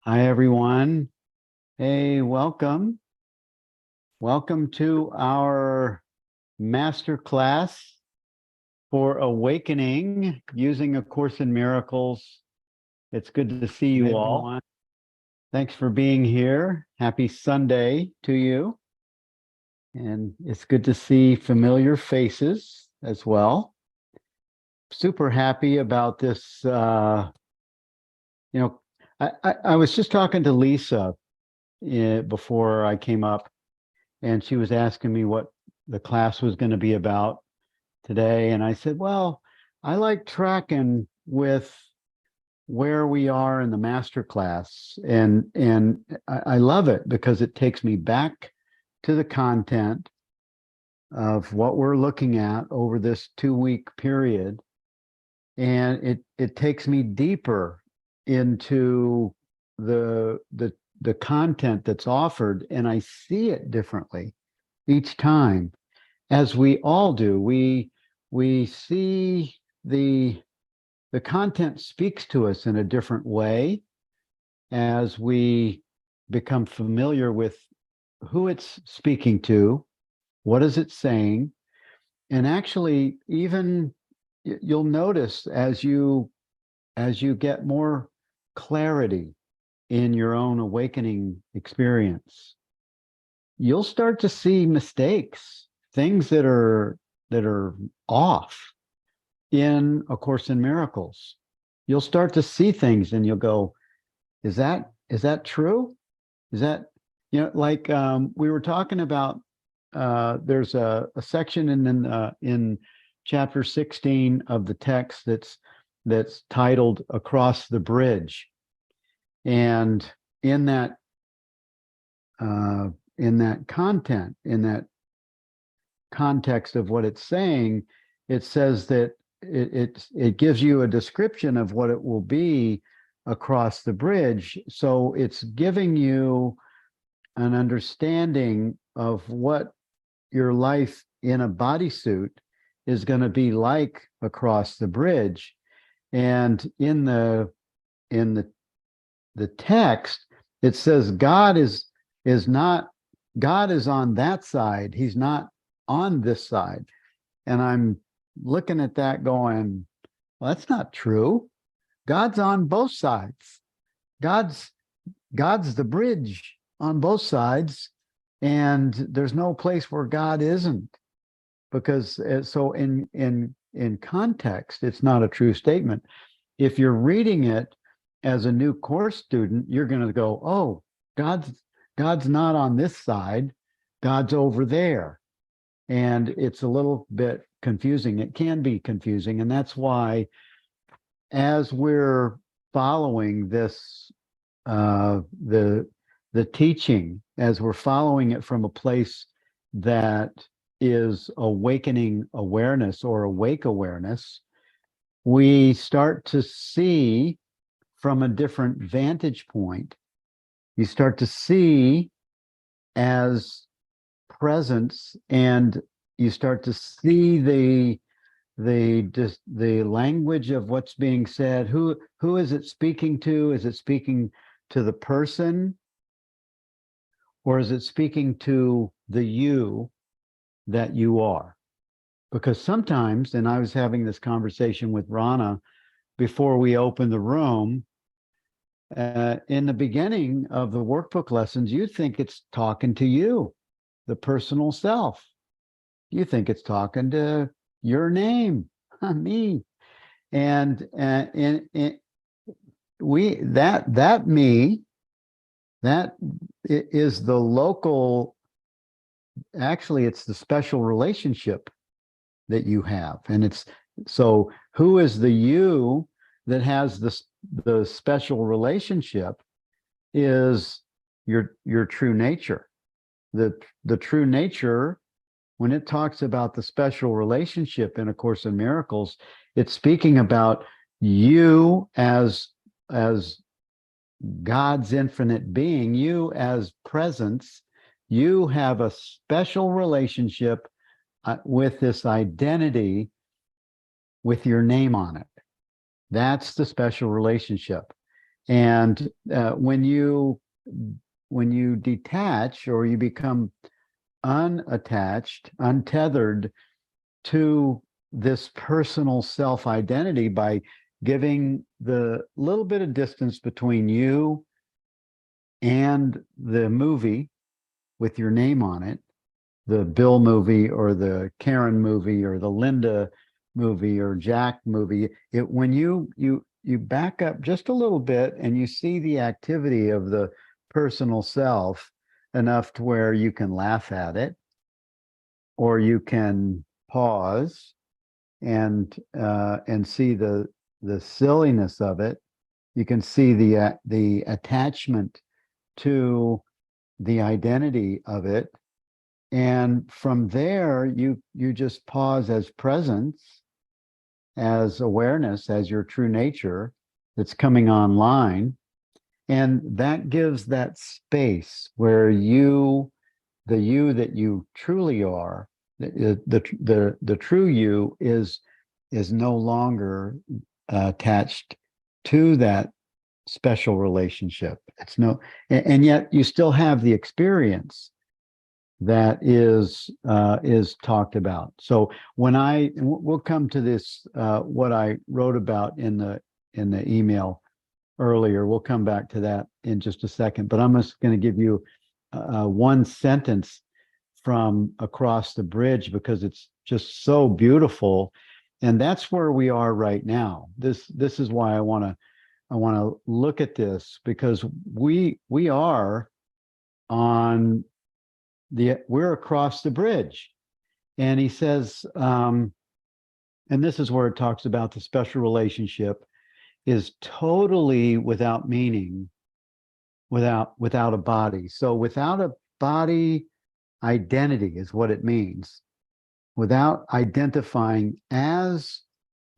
Hi, everyone. Hey, welcome. Welcome to our masterclass for awakening using A Course in Miracles. It's good to see you all. Thanks for being here. Happy Sunday to you. And it's good to see familiar faces as well. Super happy about this. I was just talking to Lisa before I came up, and she was asking me what the class was going to be about today. And I said, well, I like tracking with where we are in the master class. And I love it because it takes me back to the content of what we're looking at over this 2-week period. And it takes me deeper into the content that's offered, and I see it differently each time, as we all do. We see the content speaks to us in a different way as we become familiar with who it's speaking to, what is it saying, and actually even you'll notice as you get more clarity in your own awakening experience, you'll start to see mistakes, things that are off in A Course in Miracles. You'll start to see things and you'll go, is that true? Is that, like we were talking about, there's a section in chapter 16 of the text that's titled Across the Bridge. And in that content, in that context of what it's saying, it says that it gives you a description of what it will be across the bridge. So it's giving you an understanding of what your life in a bodysuit is going to be like across the bridge. And in the text, it says God is on that side. He's not on this side. And I'm looking at that going, well, that's not true. God's on both sides. God's the bridge on both sides, and there's no place where God isn't. Because so in context, it's not a true statement. If you're reading it as a new course student, you're going to go, oh, God's not on this side, God's over there. And it's a little bit confusing. It can be confusing. And that's why, as we're following this, the teaching, as we're following it from a place that is awakening awareness or awake awareness, we start to see from a different vantage point. You start to see as presence, and you start to see the language of what's being said. Who is it speaking to? Is it speaking to the person, or is it speaking to the you that you are? Because sometimes, and I was having this conversation with Rana before we opened the room, in the beginning of the workbook lessons, you think it's talking to you, the personal self. You think it's talking to your name, me. And we that me, that is the local, actually it's the special relationship that you have. And it's, so who is the you that has the special relationship is your true nature. The true nature, when it talks about the special relationship in A Course in Miracles, it's speaking about you as God's infinite being, you as presence. You have a special relationship with this identity with your name on it. That's the special relationship. And when you detach or you become unattached, untethered to this personal self-identity by giving the little bit of distance between you and the movie with your name on it, the Bill movie or the Karen movie or the Linda movie or Jack movie, when you back up just a little bit and you see the activity of the personal self enough to where you can laugh at it, or you can pause and see the silliness of it. You can see the attachment to the identity of it, and from there you just pause as presence, as awareness, as your true nature that's coming online, and that gives that space where the you that you truly are, the true you is no longer attached to that special relationship. It's no, and yet you still have the experience that is talked about. So we'll come to this, what I wrote about in the email earlier. We'll come back to that in just a second, but I'm just going to give you one sentence from Across the Bridge because it's just so beautiful, and that's where we are right now. This is why I want to look at this, because we are on we're across the bridge. And he says, and this is where it talks about the special relationship is totally without meaning, without a body. So without a body identity is what it means. Without identifying as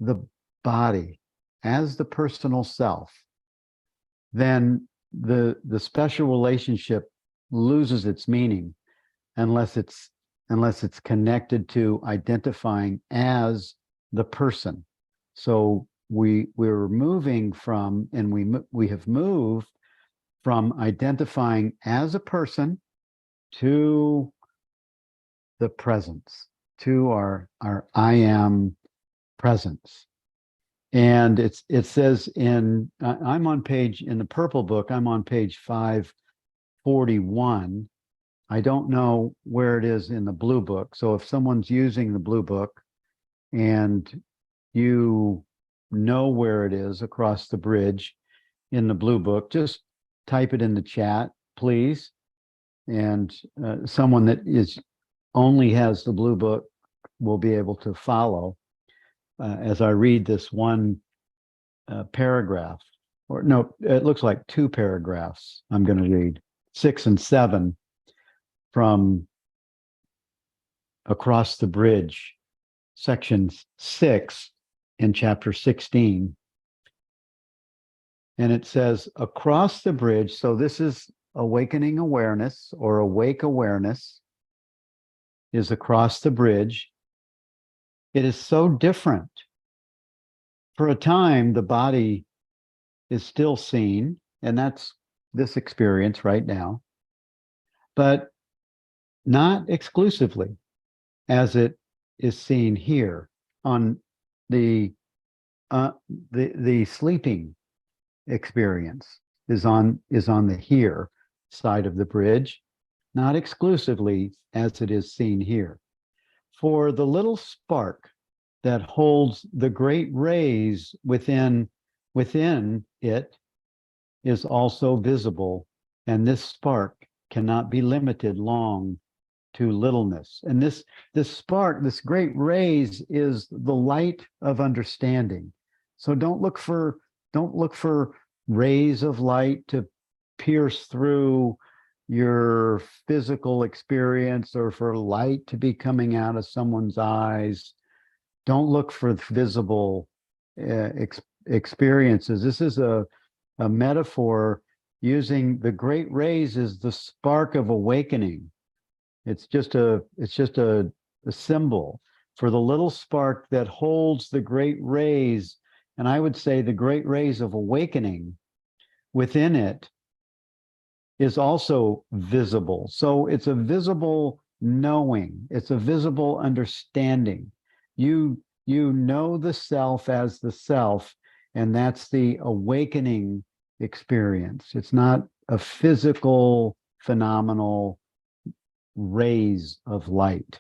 the body, as the personal self, then the special relationship loses its meaning unless it's connected to identifying as the person. So we're moving from, and we have moved from identifying as a person to the presence, to our I am presence. And it says in the purple book, I'm on page 541. I don't know where it is in the blue book. So if someone's using the blue book and you know where it is across the bridge in the blue book, just type it in the chat, please. And someone that only has the blue book will be able to follow as I read this one paragraph. Or no, it looks like two paragraphs I'm going to read, 6 and 7 from Across the Bridge, section 6 in chapter 16. And it says, across the bridge, so this is awakening awareness, or awake awareness is across the bridge. It is so different. For a time, the body is still seen, and that's this experience right now, but not exclusively, as it is seen here on the sleeping experience is on the here side of the bridge, not exclusively as it is seen here. For the little spark that holds the great rays within it is also visible, and this spark cannot be limited long to littleness. And this spark, this great rays, is the light of understanding. So don't look for rays of light to pierce through your physical experience, or for light to be coming out of someone's eyes. Don't look for visible experiences. This is a metaphor using the great rays as the spark of awakening. It's just a symbol for the little spark that holds the great rays, and I would say the great rays of awakening within it is also visible. So it's a visible knowing. It's a visible understanding. You know the self as the self, and that's the awakening experience. It's not a physical, phenomenal rays of light.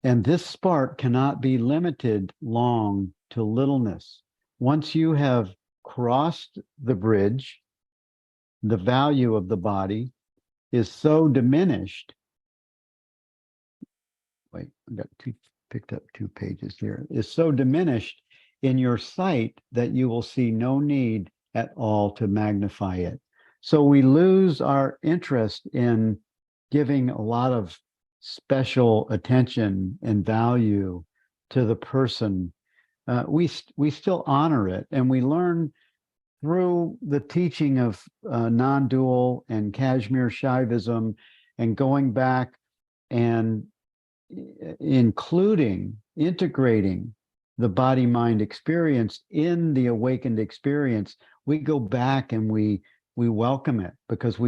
And this spark cannot be limited long to littleness. Once you have crossed the bridge, the value of the body is so diminished. Wait, I got picked up 2 pages here. Is so diminished in your sight that you will see no need at all to magnify it. So we lose our interest in giving a lot of special attention and value to the person. We still honor it, and we learn through the teaching of non-dual and Kashmir Shaivism, and going back and integrating the body-mind experience in the awakened experience. We go back and we welcome it, because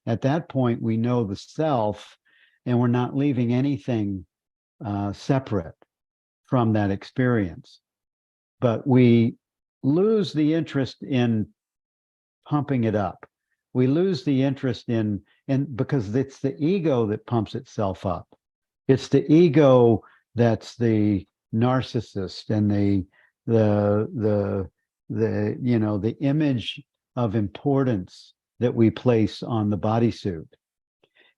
at that point we know the self, and we're not leaving anything separate from that experience. But we lose the interest in pumping it up. We lose the interest in, and because it's the ego that pumps itself up. It's the ego that's the narcissist, and the image of importance that we place on the bodysuit.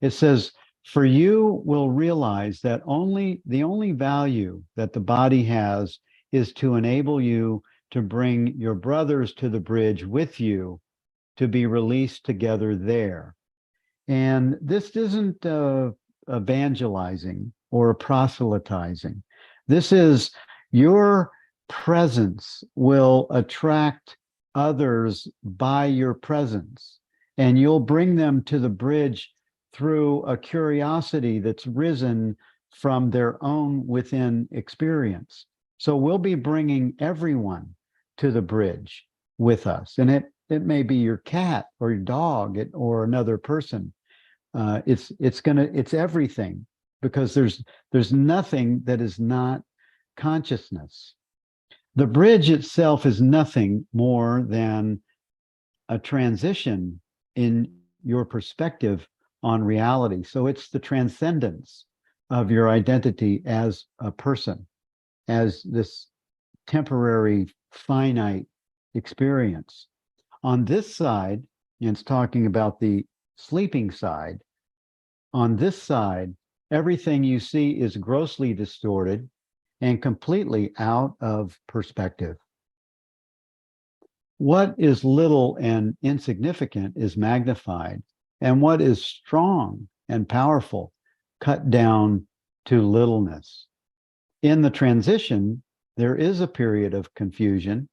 It says, for you will realize that the only value that the body has is to enable you to bring your brothers to the bridge with you, to be released together there. And this isn't evangelizing or proselytizing. This is your presence will attract others by your presence, and you'll bring them to the bridge through a curiosity that's risen from their own within experience. So we'll be bringing everyone to the bridge with us. And it may be your cat or your dog or another person. It's everything, because there's nothing that is not consciousness. The bridge itself is nothing more than a transition in your perspective on reality. So it's the transcendence of your identity as a person, as this temporary, finite experience. On this side, and it's talking about the sleeping side, on this side, everything you see is grossly distorted and completely out of perspective. What is little and insignificant is magnified, and what is strong and powerful cut down to littleness. In the transition, there is a period of confusion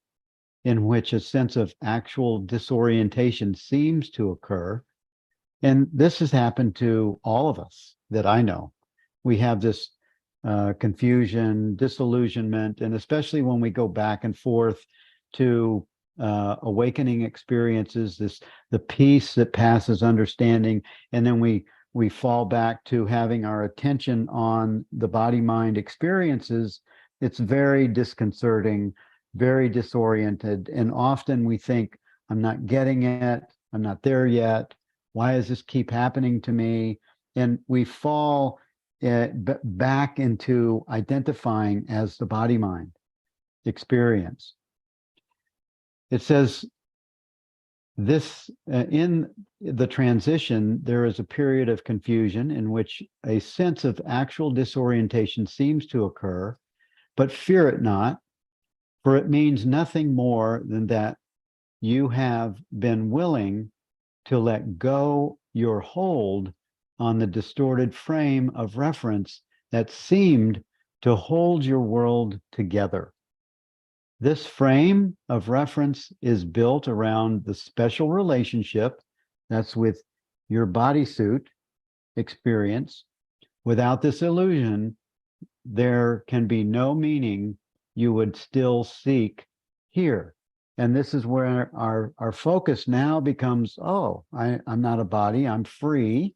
in which a sense of actual disorientation seems to occur. And this has happened to all of us that I know. We have this confusion, disillusionment, and especially when we go back and forth to awakening experiences, the peace that passes understanding, and then we fall back to having our attention on the body-mind experiences. It's very disconcerting, very disoriented, and often we think, I'm not getting it, I'm not there yet, why does this keep happening to me? And we fall back into identifying as the body-mind experience. It says this in the transition, there is a period of confusion in which a sense of actual disorientation seems to occur, but fear it not, for it means nothing more than that you have been willing to let go your hold on the distorted frame of reference that seemed to hold your world together. This frame of reference is built around the special relationship that's with your bodysuit experience. Without this illusion, there can be no meaning you would still seek here. And this is where our focus now becomes, oh, I'm not a body, I'm free.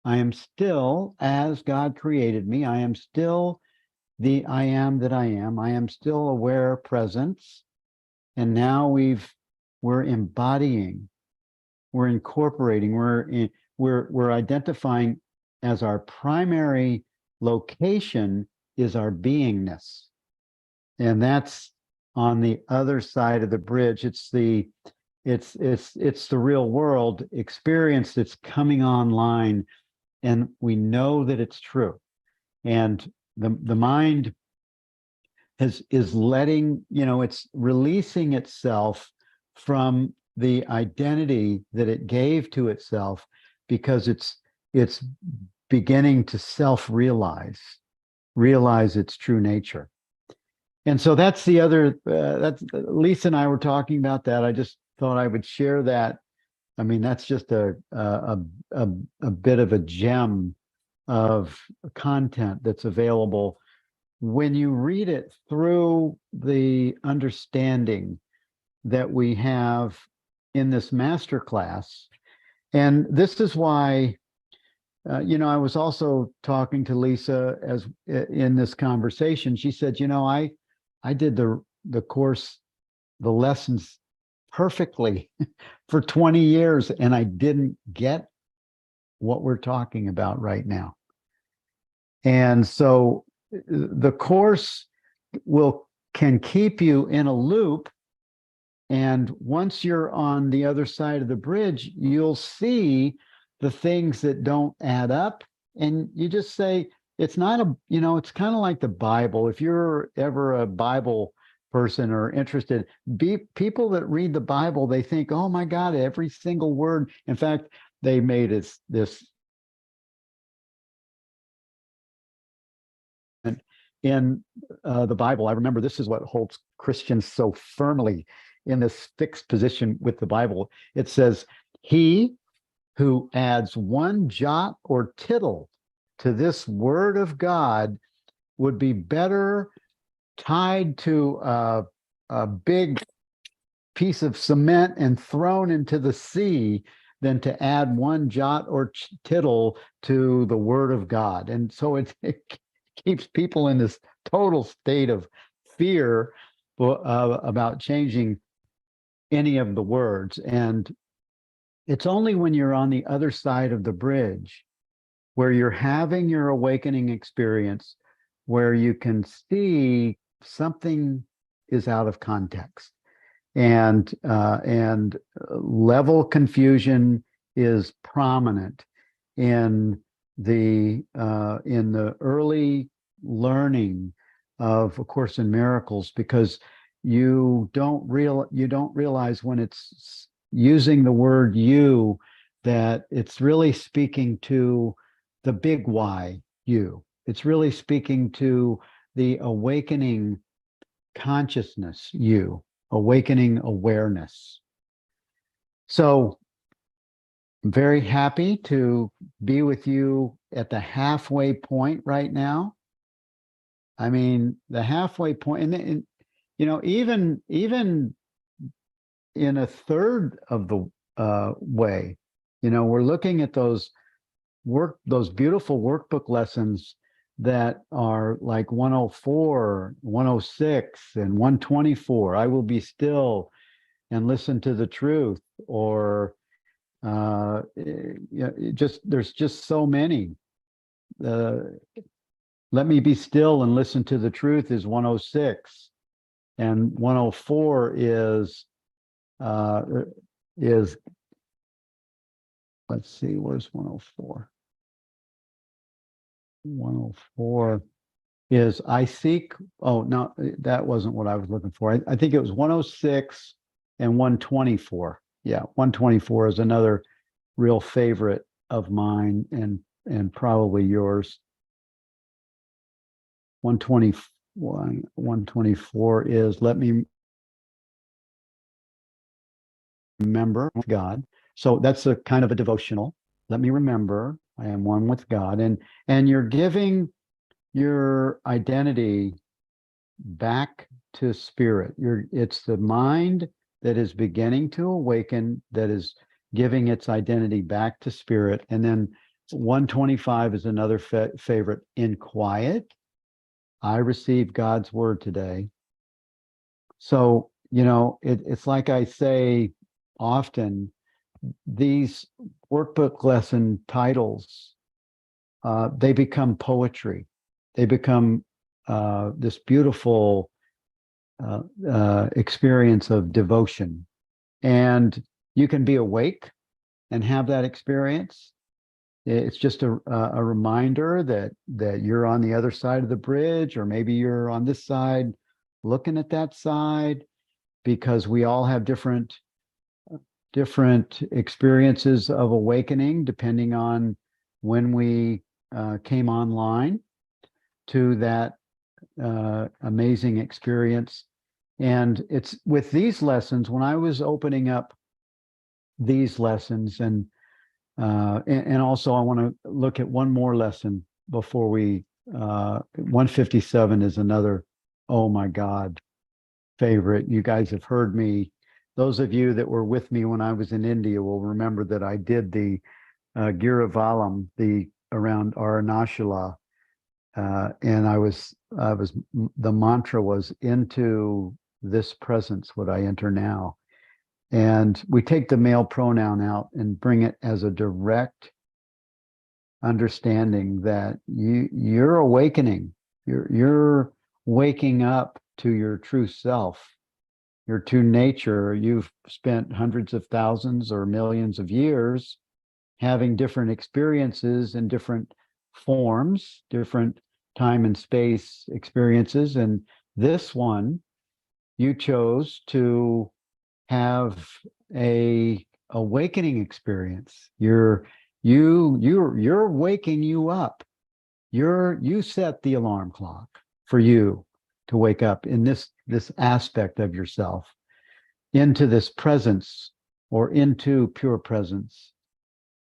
I am still as God created me. I am still the I am that I am. I am still aware presence. And now we're embodying, we're incorporating, we're identifying as our primary location is our beingness. And that's on the other side of the bridge. It's the real world experience that's coming online, and we know that it's true. And the mind is letting, it's releasing itself from the identity that it gave to itself, because it's beginning to realize its true nature. And so that's the other, that's Lisa and I were talking about that. I just thought I would share that. I mean, that's just a bit of a gem of content that's available when you read it through the understanding that we have in this masterclass. And this is why, I was also talking to Lisa as in this conversation. She said, I did the course, the lessons perfectly for 20 years, and I didn't get what we're talking about right now. And so the course can keep you in a loop. And once you're on the other side of the bridge, you'll see the things that don't add up. And you just say, it's not it's kind of like the Bible. If you're ever a Bible person or interested, people that read the Bible, they think, oh my God, every single word. In fact, they made this in the Bible. I remember this is what holds Christians so firmly in this fixed position with the Bible. It says, he who adds one jot or tittle to this word of God would be better tied to a big piece of cement and thrown into the sea than to add one jot or tittle to the word of God. And so it keeps people in this total state of fear about changing any of the words. And it's only when you're on the other side of the bridge, where you're having your awakening experience, where you can see something is out of context, and level confusion is prominent in the early learning of A Course in Miracles, because you don't realize when it's using the word you that it's really speaking to the big Y, you. It's really speaking to the awakening consciousness, you, awakening awareness. So I'm very happy to be with you at the halfway point right now. I mean, the halfway point, and even in a third of the way, we're looking at those beautiful workbook lessons that are like 104, 106, and 124. I will be still and listen to the truth, or there's just so many. Let me be still and listen to the truth is 106, and 104 is let's see, where's 104? 104 is I seek. Oh, no, that wasn't what I was looking for. I think it was 106 and 124. Yeah, 124 is another real favorite of mine, and probably yours. 124 is let me remember God. So that's a kind of a devotional. Let me remember I am one with God, and you're giving your identity back to spirit. It's the mind that is beginning to awaken, that is giving its identity back to spirit. And then 125 is another favorite. In quiet, I received God's word today. So, it's like I say often, these workbook lesson titles, they become poetry. They become this beautiful experience of devotion. And you can be awake and have that experience. It's just a reminder that you're on the other side of the bridge, or maybe you're on this side looking at that side, because we all have different experiences of awakening depending on when we came online to that amazing experience. And it's with these lessons, when I was opening up these lessons, and also I want to look at one more lesson before we 157 is another, oh my God, favorite. You guys have heard me. Those of you that were with me when I was in India will remember that I did the Giravalam, around Arunachala, and I was the mantra was, into this presence would I enter now. And we take the male pronoun out and bring it as a direct understanding that you're awakening, you're waking up to your true self, your true nature. You've spent hundreds of thousands or millions of years having different experiences in different forms, different time and space experiences. And this one, you chose to have a awakening experience. You're waking you up. You set the alarm clock for you to wake up in this aspect of yourself, into this presence, or into pure presence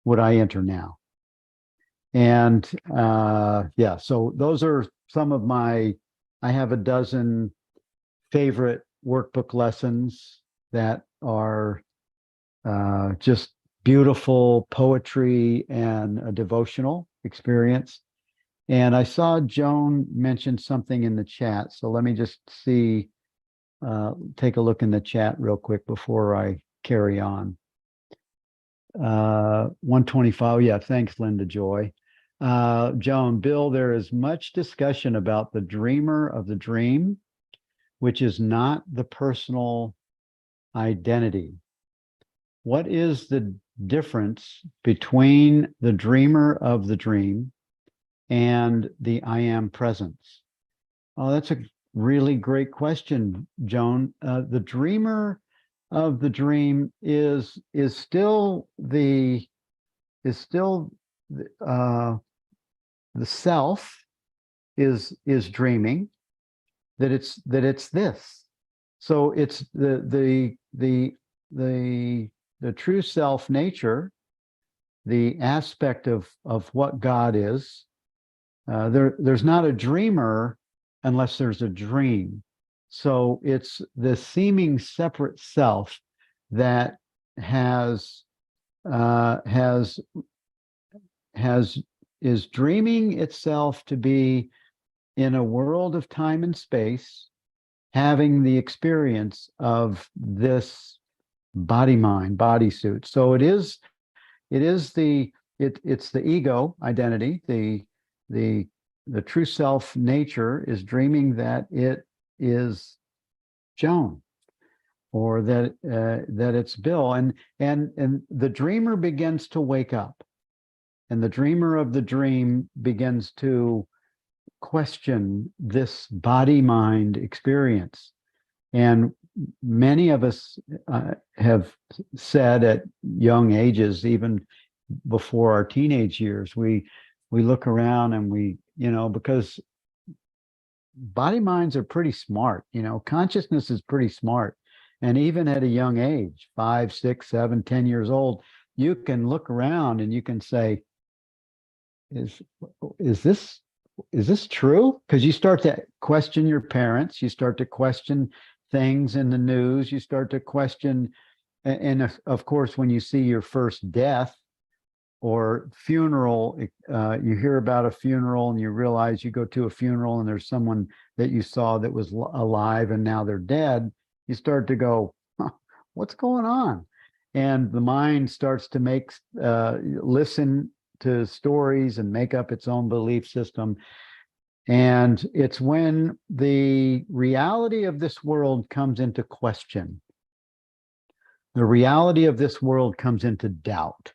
would I enter now. And so those are some of I have a dozen favorite workbook lessons that are just beautiful poetry and a devotional experience. And I saw Joan mention something in the chat. So let me just take a look in the chat real quick before I carry on. 125. Yeah, thanks, Linda Joy. Joan, Bill, there is much discussion about the dreamer of the dream, which is not the personal identity. What is the difference between the dreamer of the dream and the I am presence? Oh, that's a really great question, Joan. The dreamer of the dream is still the self is dreaming that it's this. So it's the true self nature, the aspect of what God is. There's not a dreamer unless there's a dream. So it's the seeming separate self that is dreaming itself to be in a world of time and space, having the experience of this body-mind bodysuit. So it's the ego identity, the true self nature is dreaming that it is Joan, or that it's Bill, and the dreamer begins to wake up, and the dreamer of the dream begins to question this body-mind experience. And many of us have said at young ages, even before our teenage years, we look around and because body minds are pretty smart, consciousness is pretty smart. And even at a young age, 5, 6, 7, 10 years old, you can look around and you can say, is this true? Because you start to question your parents, you start to question things in the news. You start to question, and of course, when you see your first death or funeral, you hear about a funeral and you realize you go to a funeral and there's someone that you saw that was alive and now they're dead. You start to go, huh, what's going on? And the mind starts to listen to stories and make up its own belief system. And it's when the reality of this world comes into question, the reality of this world comes into doubt,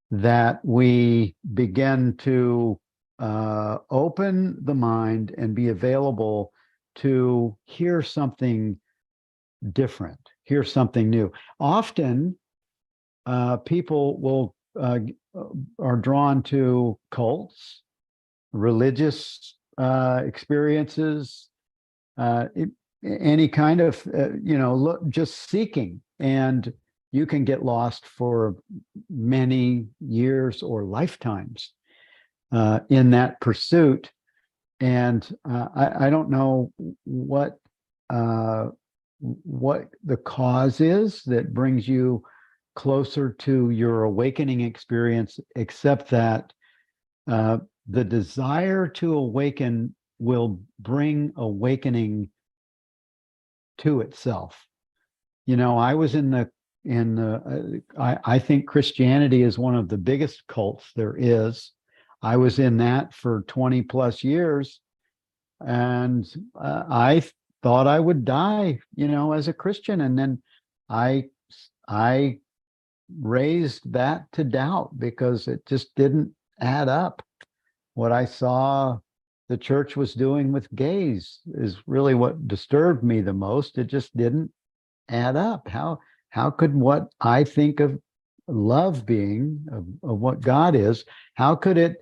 that we begin to open the mind and be available to hear something different, hear something new. Often, people are drawn to cults, religious experiences, any kind of just seeking, and you can get lost for many years or lifetimes in that pursuit. And I don't know what the cause is that brings you closer to your awakening experience, except that the desire to awaken will bring awakening to itself. I was I think Christianity is one of the biggest cults there is. I was in that for 20 plus years, and I thought I would die, as a Christian. And then I raised that to doubt because it just didn't add up. What I saw the church was doing with gays is really what disturbed me the most. It just didn't add up. How could what I think of love being, of what God is, how could it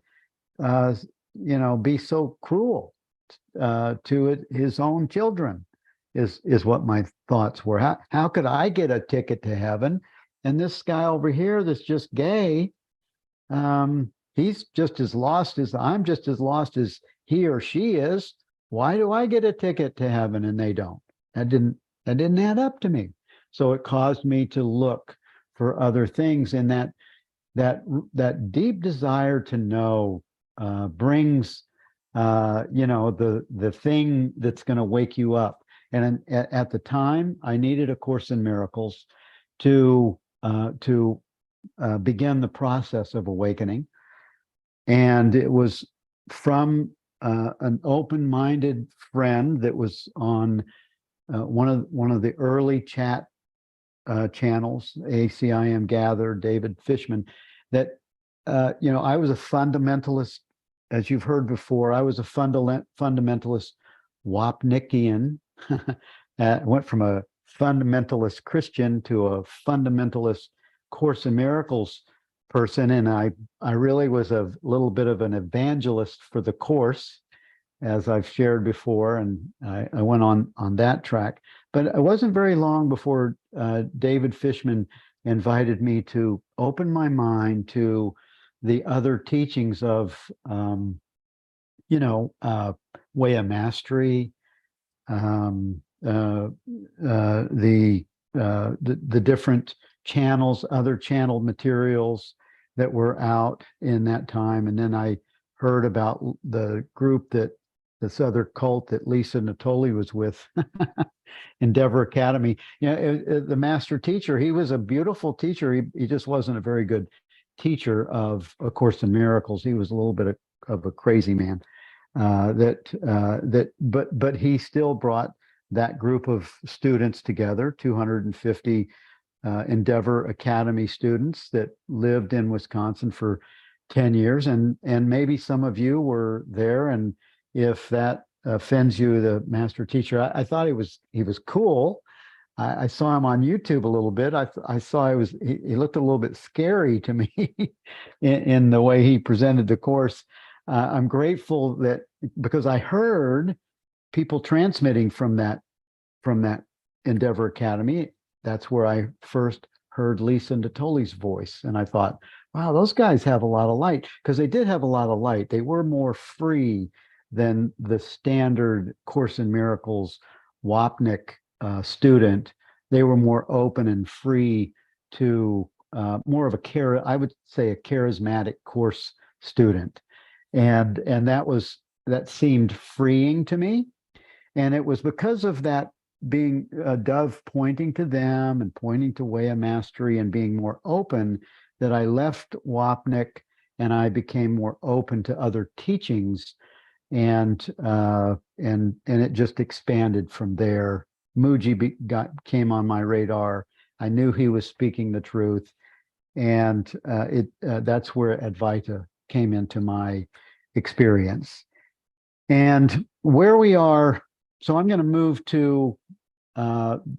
be so cruel to his own children, is what my thoughts were. How could I get a ticket to heaven, and this guy over here that's just gay, he's just as lost as I'm just as lost as he or she is. Why do I get a ticket to heaven and they don't? That didn't add up to me. So it caused me to look for other things, and that deep desire to know brings the thing that's going to wake you up. And at the time, I needed A Course in Miracles to begin the process of awakening. And it was from an open-minded friend that was on one of the early chat channels, ACIM Gather, David Fishman, that I was a fundamentalist, as you've heard before. I was a fundamentalist Wapnickian. Went from a fundamentalist Christian to a fundamentalist Course in Miracles person, and I really was a little bit of an evangelist for the Course, as I've shared before, and I went on that track. But it wasn't very long before David Fishman invited me to open my mind to the other teachings of, Way of Mastery, the different channels, other channeled materials that were out in that time. And then I heard about the group this other cult that Lisa Natoli was with, Endeavor Academy. The master teacher, he was a beautiful teacher. He just wasn't a very good teacher of A Course in Miracles. He was a little bit of a crazy man. But he still brought that group of students together, 250 Endeavor Academy students that lived in Wisconsin for 10 years. And maybe some of you were there, and if that offends you, the master teacher, I thought he was cool. I saw him on YouTube a little bit. I saw he looked a little bit scary to me in the way he presented the course. I'm grateful that, because I heard people transmitting from that Endeavor Academy. That's where I first heard Lisa Natoli's voice, and I thought, wow, those guys have a lot of light, because they did have a lot of light. They were more free than the standard Course in Miracles Wapnick student, they were more open and free to more of I would say a charismatic course student. And that seemed freeing to me. And it was because of that, being a dove pointing to them and pointing to way of mastery and being more open, that I left Wapnick and I became more open to other teachings, and it just expanded from there. Muji came on my radar. I knew he was speaking the truth, and that's where Advaita came into my experience. And where we are, so I'm going to move to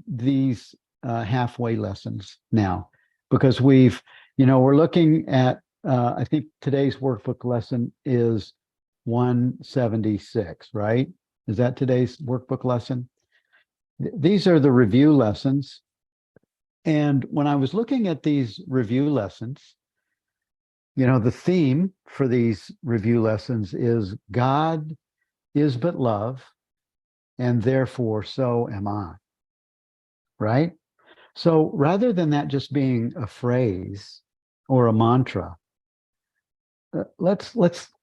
these halfway lessons now, because we're looking at, I think today's workbook lesson is 176, right? Is that today's workbook lesson? These are the review lessons. And when I was looking at these review lessons, the theme for these review lessons is God is but love, and therefore so am I, right? So rather than that just being a phrase or a mantra, let's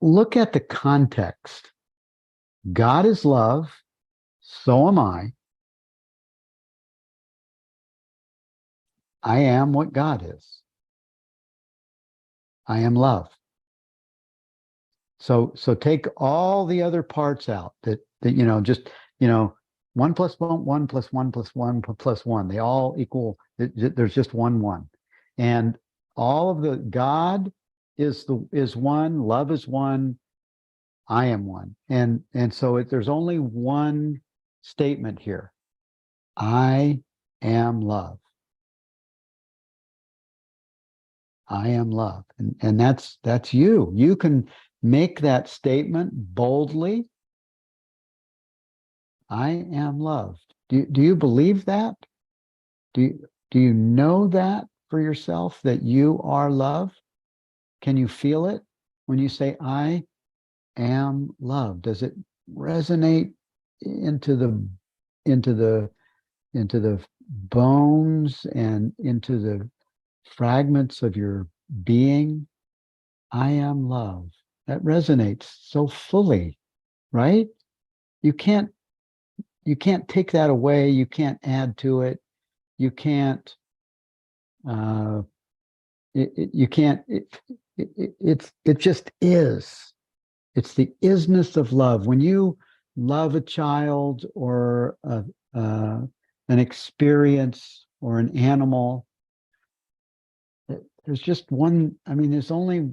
look at the context. God is love, so am I. I am what God is. I am love. So take all the other parts out that 1 plus 1, 1 plus 1 plus 1 plus 1. They all equal, there's just one. And all of the God is one, love is one, I am one. And so there's only one statement here. I am love. I am love. And that's you. You can make that statement boldly. I am loved. Do you believe that? Do you know that for yourself, that you are love? Can you feel it when you say I am love? Does it resonate into the bones and into the fragments of your being? I am love. That resonates so fully, right? You can't take that away. You can't add to it. You can't. You can't. It just is. It's the isness of love. When you love a child or an experience or an animal, there's just one. I mean, there's only.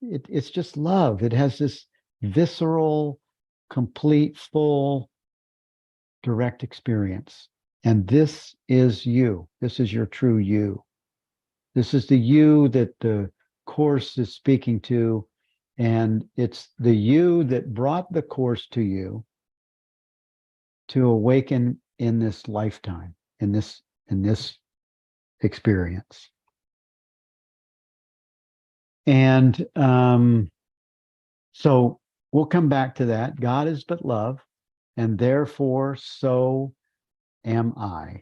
It's just love. It has this visceral, complete, full, direct experience. And this is you. This is your true you. This is the you that the Course is speaking to. And it's the you that brought the Course to you to awaken in this lifetime, in this experience. And so we'll come back to that. God is but love, and therefore so am I.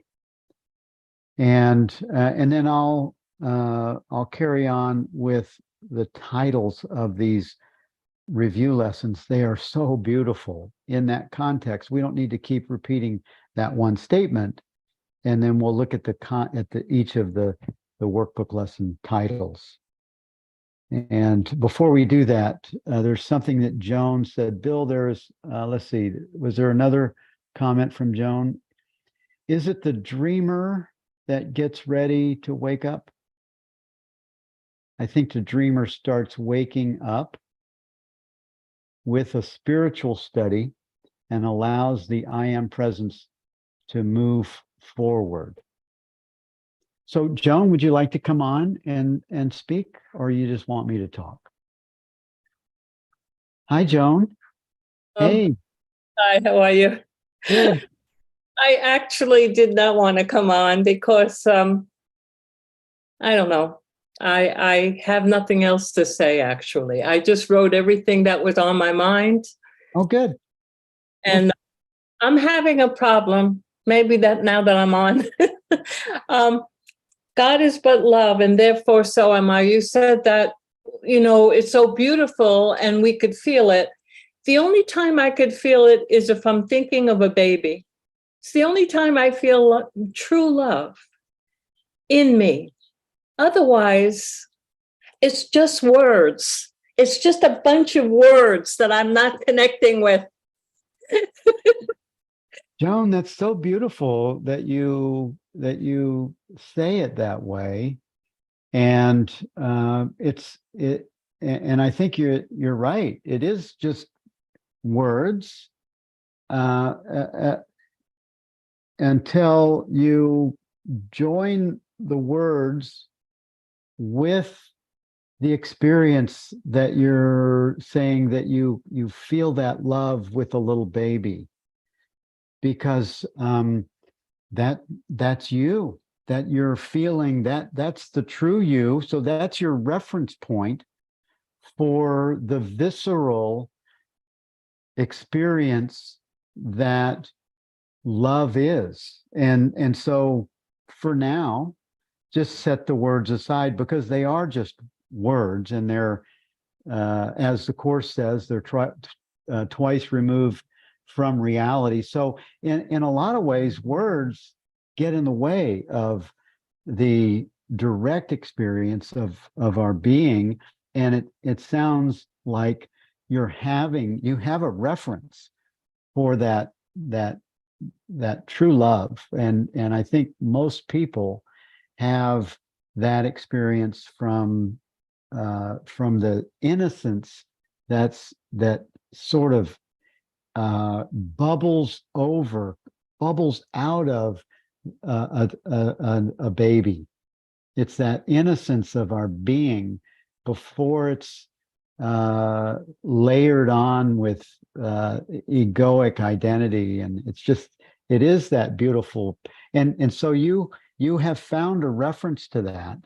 And then I'll carry on with the titles of these review lessons. They are so beautiful in that context. We don't need to keep repeating that one statement, and then we'll look at each of the workbook lesson titles. And before we do that, there's something that Joan said. Bill, there's, let's see, was there another comment from Joan? Is it the dreamer that gets ready to wake up? I think the dreamer starts waking up with a spiritual study and allows the I am presence to move forward. So, Joan, would you like to come on and speak, or you just want me to talk? Hi, Joan. Hey. Hi, how are you? Good. I actually did not want to come on because I don't know. I have nothing else to say, actually. I just wrote everything that was on my mind. Oh, good. And I'm having a problem maybe that now that I'm on. God is but love, and therefore so am I. You said that, it's so beautiful and we could feel it. The only time I could feel it is if I'm thinking of a baby. It's the only time I feel true love in me. Otherwise, it's just words. It's just a bunch of words that I'm not connecting with. Joan, that's so beautiful that you say it that way, and and I think you're right. It is just words until you join the words with the experience that you're saying, that you feel that love with a little baby, because that's you, that you're feeling, that's the true you. So that's your reference point for the visceral experience that love is. And so for now, just set the words aside, because they are just words, and they're as the Course says, they're twice removed from reality. So in a lot of ways, words get in the way of the direct experience of our being. And it sounds like you have a reference for that true love. And I think most people have that experience from the innocence that sort of bubbles out of a baby. It's that innocence of our being before it's layered on with egoic identity, and it is that beautiful. And so you have found a reference to that,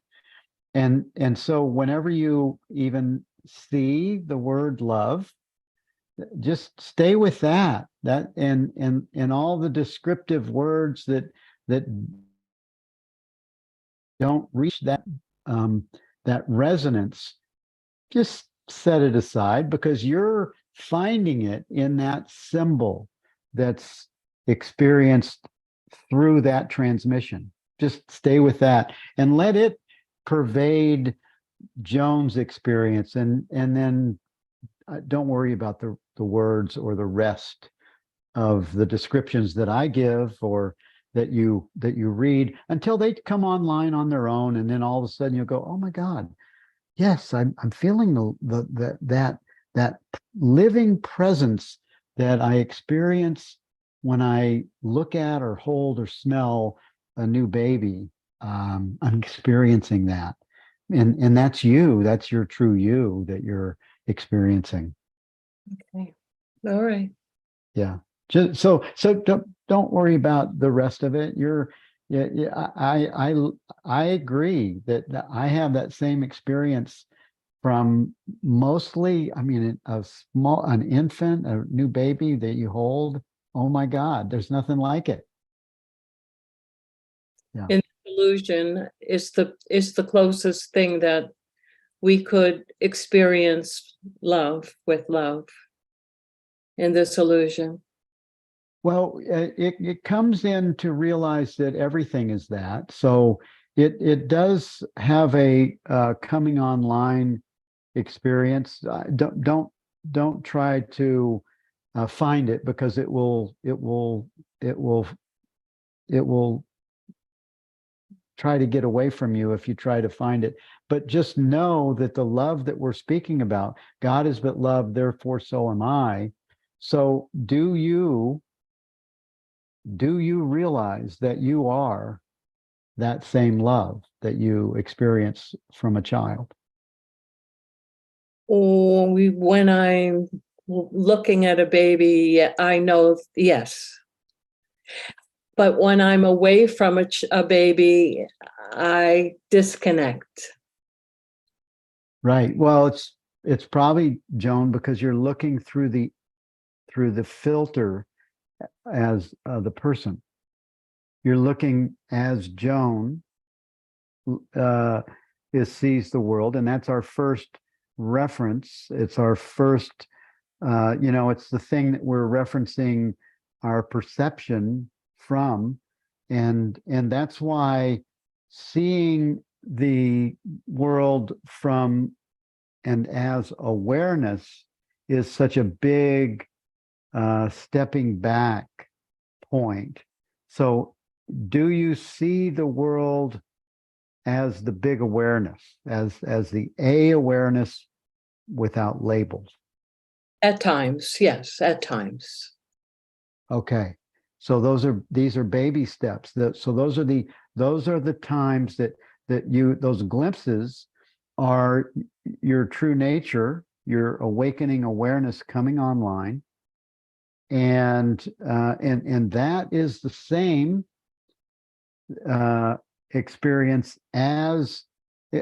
and so whenever you even see the word love, just stay with that and all the descriptive words that don't reach that resonance. Just set it aside, because you're finding it in that symbol that's experienced through that transmission. Just stay with that and let it pervade Joan's experience, and then don't worry about the words or the rest of the descriptions that I give or that you read, until they come online on their own, and then all of a sudden you'll go, oh my God, yes, I'm feeling that living presence that I experience when I look at or hold or smell a new baby. I'm experiencing that, and that's you. That's your true you that you're experiencing. Okay, all right. Yeah. Just so don't worry about the rest of it. I agree that I have that same experience from mostly, I mean, an infant, a new baby that you hold. Oh my God, there's nothing like it. Yeah. In illusion is the closest thing that we could experience love with love in this illusion. Well, it comes in to realize that everything is that. So it does have a coming online experience. Don't try to find it, because it will try to get away from you if you try to find it. But just know that the love that we're speaking about, God is but love, therefore so am I. So do you realize that you are that same love that you experience from a child? Or when I'm looking at a baby, I know, yes. But when I'm away from a baby, I disconnect. Right. Well, it's probably, Joan, because you're looking through the filter as the person. you're looking as Joan sees the world, and that's our first reference. It's our first, it's the thing that we're referencing our perception from, and that's why seeing the world from and as awareness is such a big stepping back point. So do you see the world as the big awareness, as the awareness without labels? At times, yes, at times. Okay. So these are baby steps. So those are the times that those glimpses are your true nature, your awakening awareness coming online. And that is the same experience as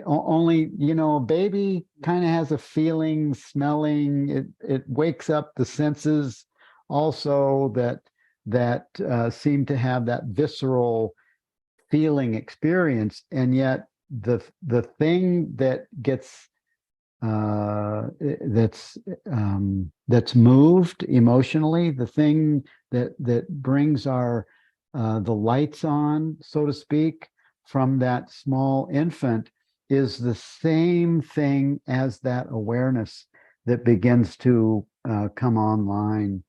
only, a baby kind of has a feeling, smelling, it wakes up the senses also that seem to have that visceral feeling experience. And yet the thing that gets that's moved emotionally, the thing that brings our the lights on, so to speak, from that small infant is the same thing as that awareness that begins to come online,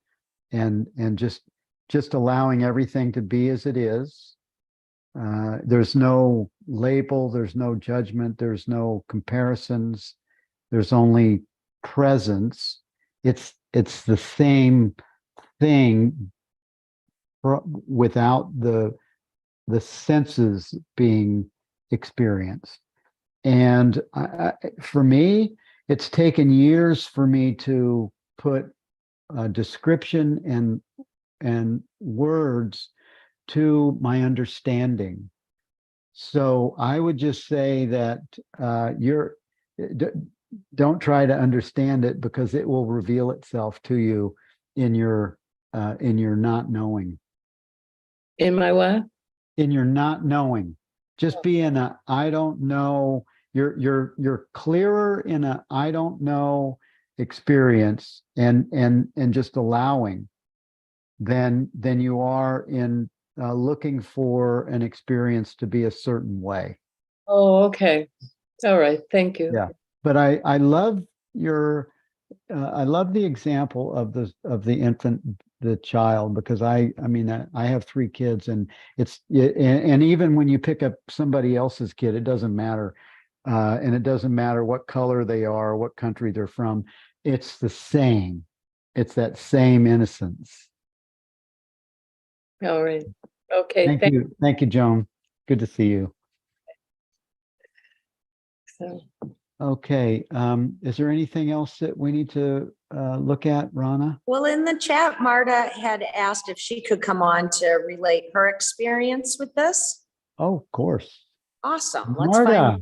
and just allowing everything to be as it is. There's no label, there's no judgment, there's no comparisons, there's only presence. It's the same thing without the senses being experienced. And for me, it's taken years for me to put a description and words to my understanding. So I would just say that don't try to understand it, because it will reveal itself to you in your not knowing. In my what? In your not knowing. Just be in a I don't know. You're clearer in a I don't know experience, and just allowing than you are in looking for an experience to be a certain way. Oh, okay. All right. Thank you. Yeah. But I love I love the example of the infant, the child, because I have 3 kids, and and even when you pick up somebody else's kid, it doesn't matter. And it doesn't matter what color they are, what country they're from. It's the same. It's that same innocence. All right. Okay. Thank you. Thank you, Joan. Good to see you. So, Okay. Is there anything else that we need to look at, Rana? Well, in the chat, Marta had asked if she could come on to relate her experience with this. Oh, of course. Awesome. Marta,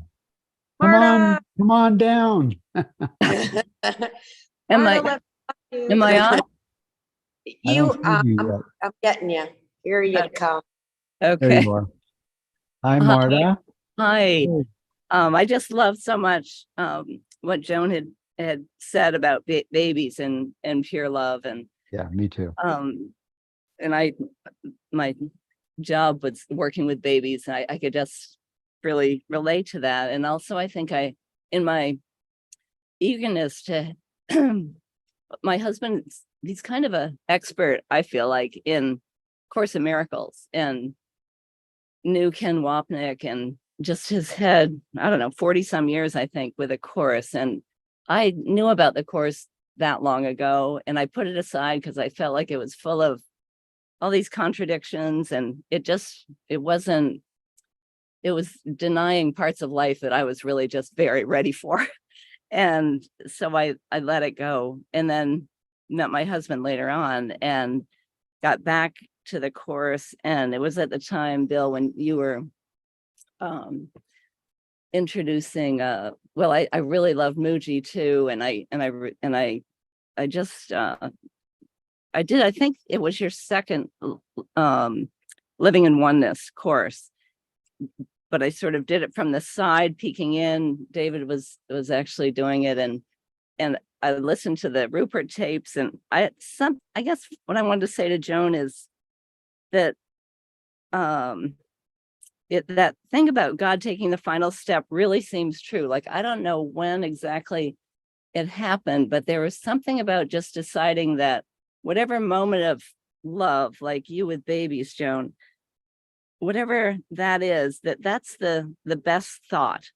Marta. come on down. Am I on? I'm getting you. Here you come. There Okay. you are. Hi, Marta. Hi. I just love so much what Joan had said about babies and pure love, and Yeah, me too. and my job was working with babies, and I could just really relate to that. And also, I think in my eagerness to my husband, he's kind of an expert, I feel like, in Course in Miracles, and knew Ken Wapnick, and just has had, I don't know, 40 some years, I think, with a course. And I knew about the course that long ago, and I put it aside because I felt like it was full of all these contradictions, and it was denying parts of life that I was really just very ready for. And so I let it go, and then met my husband later on and got back to the course. And it was at the time, Bill, when you were introducing I really love Muji too, and I think it was your second Living in Oneness course, but I sort of did it from the side, peeking in. David was actually doing it, and I listened to the Rupert tapes, and I guess what I wanted to say to Joan is that that thing about God taking the final step really seems true. Like, I don't know when exactly it happened, but there was something about just deciding that whatever moment of love, like you with babies, Joan, whatever that is, that's the best thought,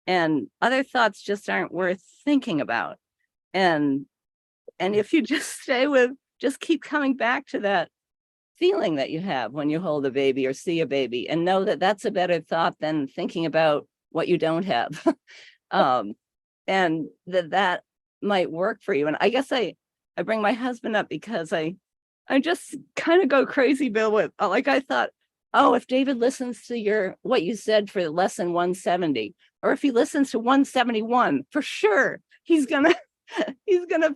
and other thoughts just aren't worth thinking about. And if you just keep coming back to that feeling that you have when you hold a baby or see a baby, and know that that's a better thought than thinking about what you don't have. And that might work for you. And I guess I bring my husband up because I just kind of go crazy, Bill, with, like, I thought, oh, if David listens to what you said for lesson 170, or if he listens to 171, for sure he's gonna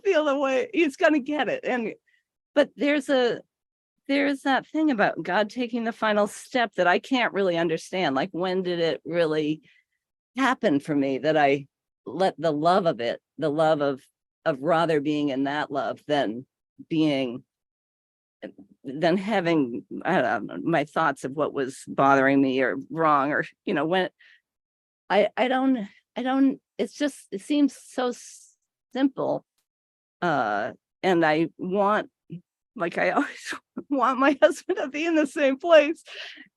feel the way, he's gonna get it. But there's that thing about God taking the final step that I can't really understand. Like, when did it really happen for me that I let the love of it, the love of rather being in that love than having, I don't know, my thoughts of what was bothering me or wrong, or, when I don't, it seems so simple. And I want, like, I always want my husband to be in the same place.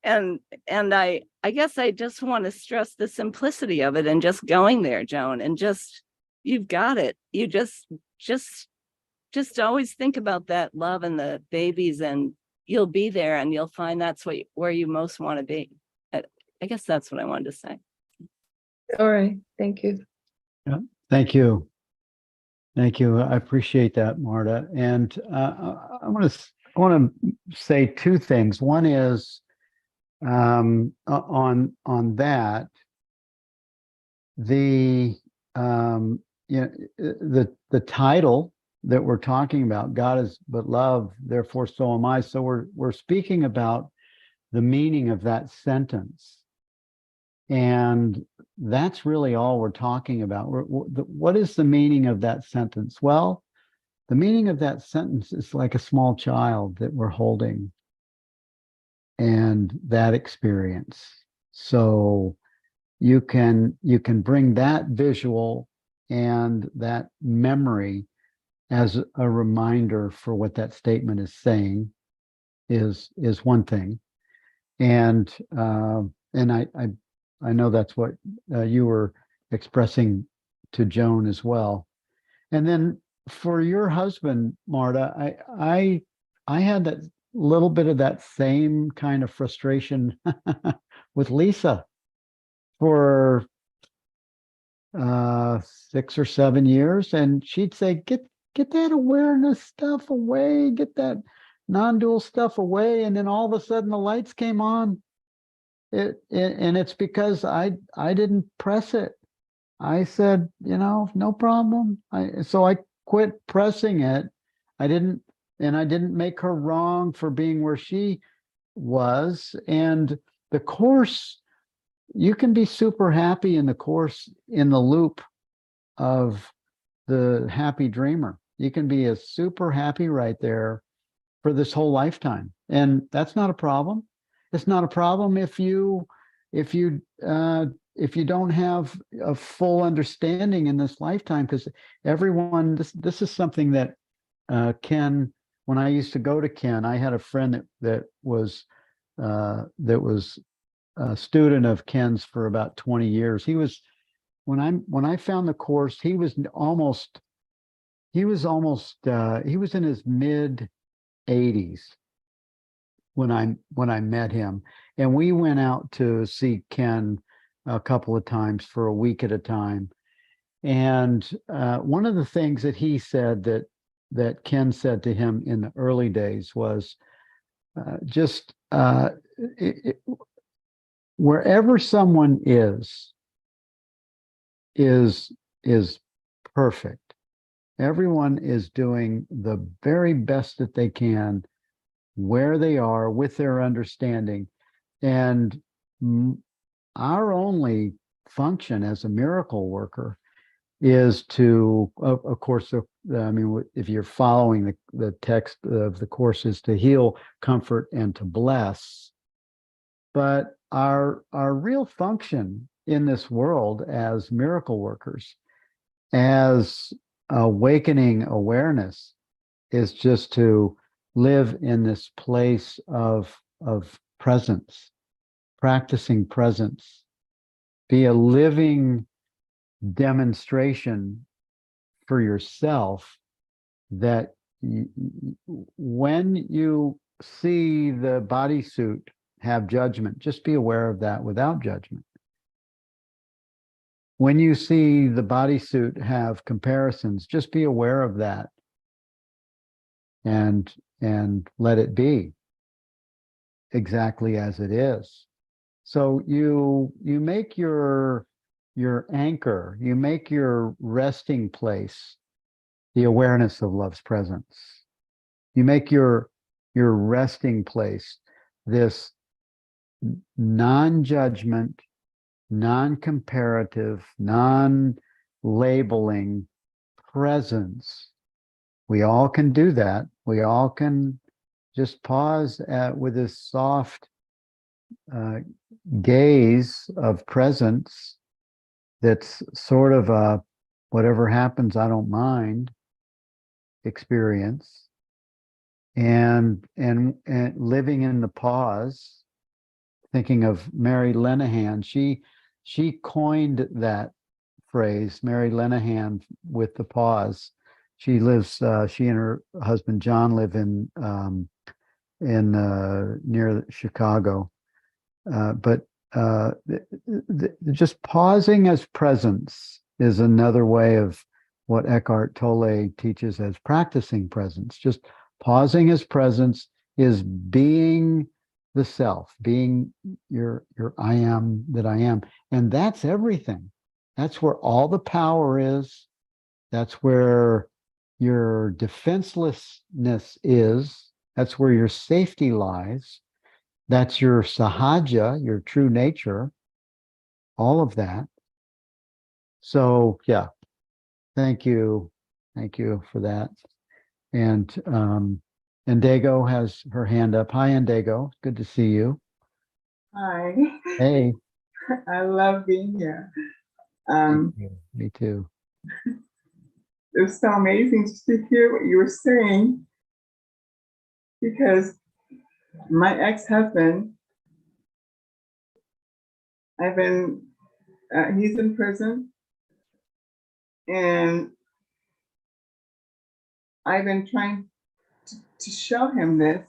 And I guess I just want to stress the simplicity of it, and just going there, Joan, and you've got it. You just always think about that love and the babies, and you'll be there, and you'll find that's where you most want to be. I guess that's what I wanted to say. All right. Thank you. Yeah, thank you. Thank you. I appreciate that, Marta. And I want to say two things. One is on that, the the title that we're talking about, God is but love, therefore so am I. So we're speaking about the meaning of that sentence. And that's really all we're talking about. What is the meaning of that sentence? Well, the meaning of that sentence is like a small child that we're holding, and that experience. So you can bring that visual and that memory as a reminder for what that statement is saying is one thing. And I know that's what you were expressing to Joan as well. And then for your husband, Marta, I had that little bit of that same kind of frustration with Lisa for 6 or 7 years, and she'd say, "Get that awareness stuff away, get that non-dual stuff away," and then all of a sudden the lights came on. And it's because I didn't press it. I said, no problem. So I quit pressing it. I didn't make her wrong for being where she was. And the Course, you can be super happy in the Course, in the loop of the happy dreamer. You can be a super happy right there for this whole lifetime, and that's not a problem. It's not a problem if you don't have a full understanding in this lifetime, because everyone, this is something that Ken, when I used to go to Ken, I had a friend that was a student of Ken's for about 20 years. He was, when I found the Course, he was in his mid 80s when I met him, and we went out to see Ken a couple of times for a week at a time. And one of the things that he said that Ken said to him in the early days was wherever someone is perfect. Everyone is doing the very best that they can where they are with their understanding. And our only function as a miracle worker is to, of course, I mean, if you're following the text of the Course, is to heal, comfort, and to bless. But our real function in this world as miracle workers, as awakening awareness, is just to live in this place of presence, practicing presence, be a living demonstration for yourself that when you see the bodysuit have judgment, just be aware of that without judgment. When you see the bodysuit have comparisons, just be aware of that and let it be exactly as it is. So you make your anchor, you make your resting place the awareness of love's presence. You make your resting place this non-judgment, non-comparative, non-labeling presence. We all can do that. We all can just pause with this soft gaze of presence that's sort of a whatever happens, I don't mind experience, and living in the pause. Thinking of Mary Lenahan, she coined that phrase, Mary Lenahan, with the pause. She lives. She and her husband John live in near Chicago, but just pausing as presence is another way of what Eckhart Tolle teaches as practicing presence. Just pausing as presence is being the self, being your I am that I am. And that's everything. That's where all the power is. That's where your defenselessness is. That's where your safety lies. That's your sahaja, your true nature, all of that. So yeah, thank you for that. And Dago has her hand up. Hi, Dago. Good to see you. Hi. Hey. I love being here. Me too. It was so amazing just to hear what you were saying, because my ex-husband, he's in prison, and I've been trying to show him this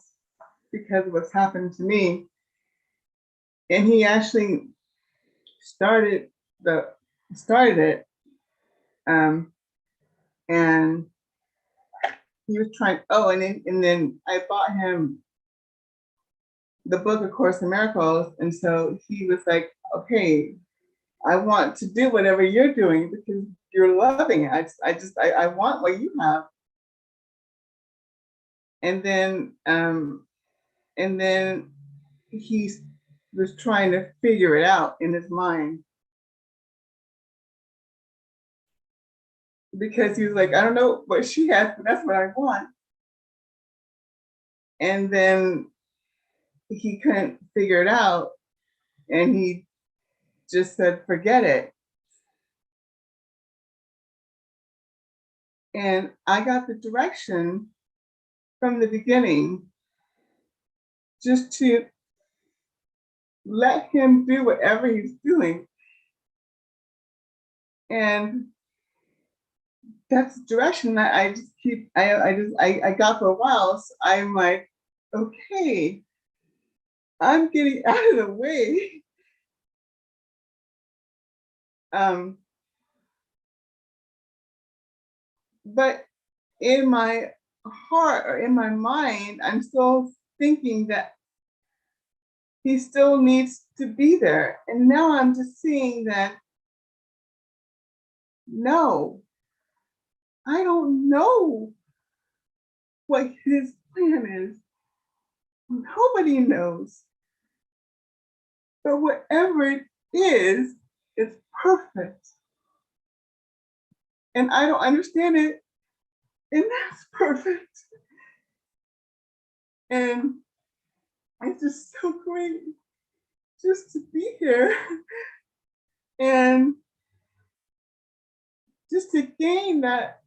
because of what's happened to me. And he actually started it. And he was trying, and then I bought him the book, A Course in Miracles. And so he was like, okay, I want to do whatever you're doing because you're loving it. I want what you have. And then he was trying to figure it out in his mind, because he was like, I don't know what she has, but that's what I want. And then he couldn't figure it out, and he just said, forget it. And I got the direction from the beginning just to let him do whatever he's doing. And that's the direction that I got for a while. So I'm like, okay, I'm getting out of the way. But in my heart or in my mind, I'm still thinking that he still needs to be there. And now I'm just seeing that, no, I don't know what his plan is. nobody knows. But whatever it is, it's perfect. And I don't understand it, and that's perfect. And it's just so great just to be here and just to gain that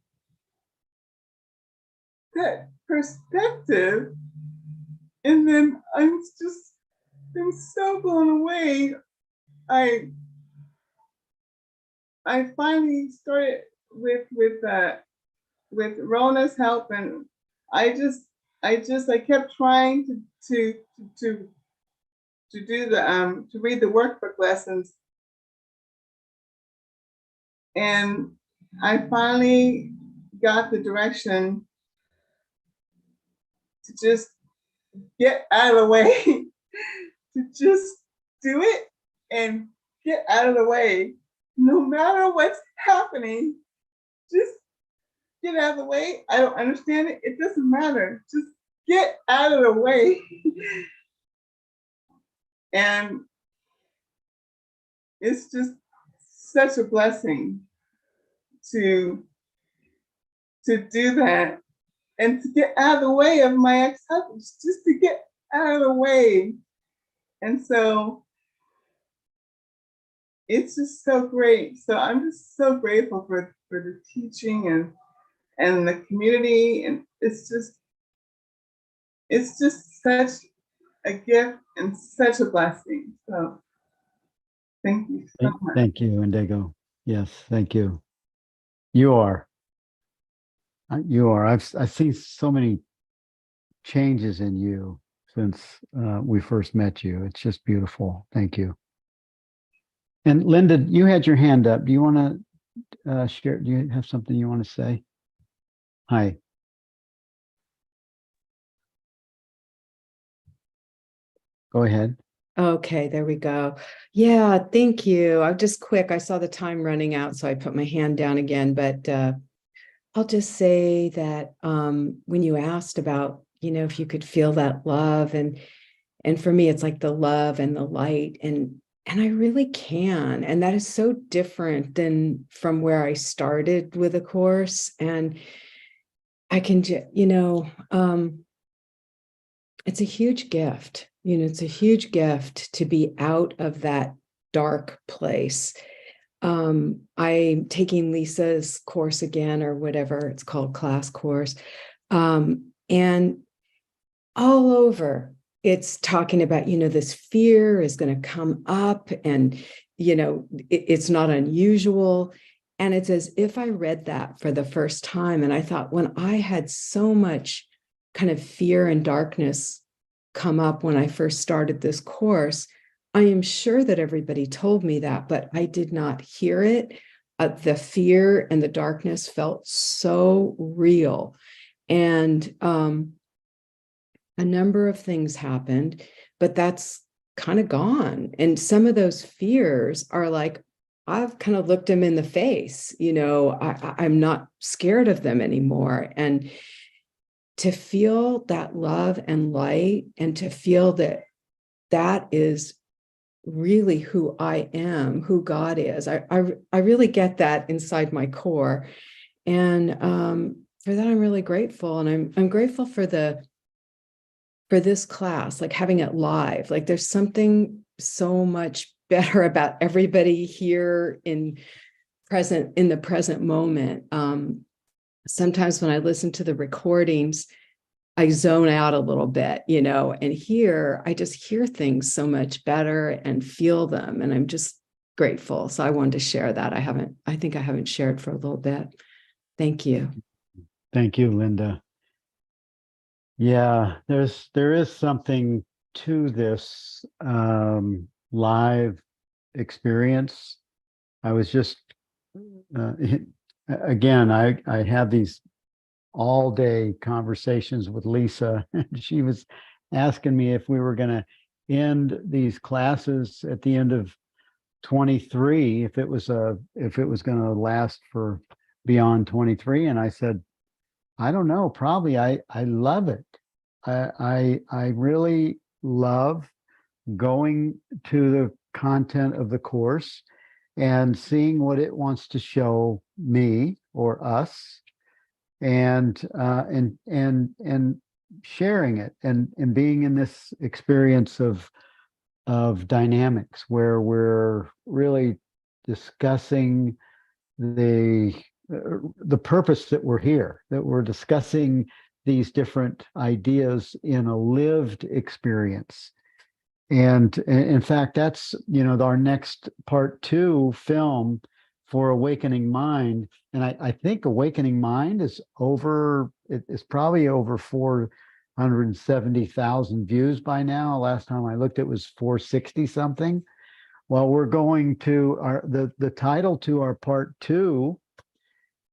perspective. And then I'm just been so blown away. I finally started with Rona's help, and I kept trying to do the to read the workbook lessons, and I finally got the direction to just get out of the way, to just do it and get out of the way, no matter what's happening. Just get out of the way. I don't understand it. It doesn't matter. Just get out of the way. And it's just such a blessing to do that and to get out of the way of my ex-husband, just to get out of the way. And so it's just so great. So I'm just so grateful for the teaching and the community. And it's just such a gift and such a blessing. So thank you so much. Thank you, Indigo. Yes, thank you. You are. I've seen so many changes in you since we first met you. It's just beautiful. Thank you. And Linda, you had your hand up. Do you want to share? Do you have something you want to say? Hi. Go ahead. Okay, there we go. Yeah, thank you. I'll just quick. I saw the time running out, so I put my hand down again. But I'll just say that when you asked about, if you could feel that love, and for me, it's like the love and the light, and I really can. And that is so different than from where I started with a course. And I can, it's a huge gift. It's a huge gift to be out of that dark place. I'm taking Lisa's course again, or whatever it's called, class course. And all over, it's talking about, this fear is going to come up, and, it's not unusual. And it's as if I read that for the first time. And I thought, when I had so much kind of fear and darkness come up when I first started this course, I am sure that everybody told me that, but I did not hear it. The fear and the darkness felt so real. And a number of things happened, but that's kind of gone. And some of those fears are like, I've kind of looked them in the face, I'm not scared of them anymore. And to feel that love and light, and to feel that that is really who I am, who God is. I really get that inside my core. And for that, I'm really grateful. And I'm grateful for this class, like having it live. Like there's something so much better about everybody here in the present moment. Sometimes when I listen to the recordings, I zone out a little bit, and here I just hear things so much better and feel them. And I'm just grateful. So I wanted to share that. I think I haven't shared for a little bit. Thank you. Thank you, Linda. Yeah, there is something to this live experience. I was just again, I have these all-day conversations with Lisa, and she was asking me if we were going to end these classes at the end of 23, if it was going to last for beyond 23. And I said, I don't know, probably. I love it. I really love going to the content of the course and seeing what it wants to show me or us, and sharing it, and being in this experience of dynamics where we're really discussing the purpose that we're here, that we're discussing these different ideas in a lived experience. And in fact, that's, our next part 2 film for Awakening Mind. And I think Awakening Mind is it's probably over 470,000 views by now. Last time I looked, it was 460 something. Well, we're going to the title to our part 2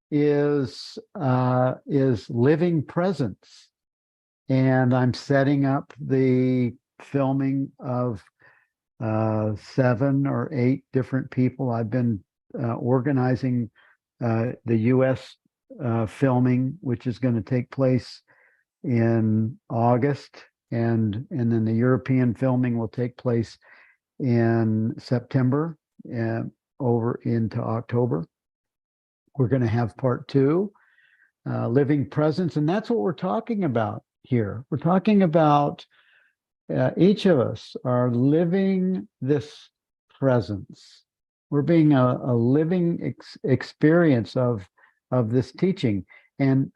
is Living Presence. And I'm setting up the filming of 7 or 8 different people. I've been organizing the US filming, which is going to take place in August, and then the European filming will take place in September and over into October. We're going to have part 2, Living Presence, and that's what we're talking about here. We're talking about each of us are living this presence. We're being a living experience of this teaching. And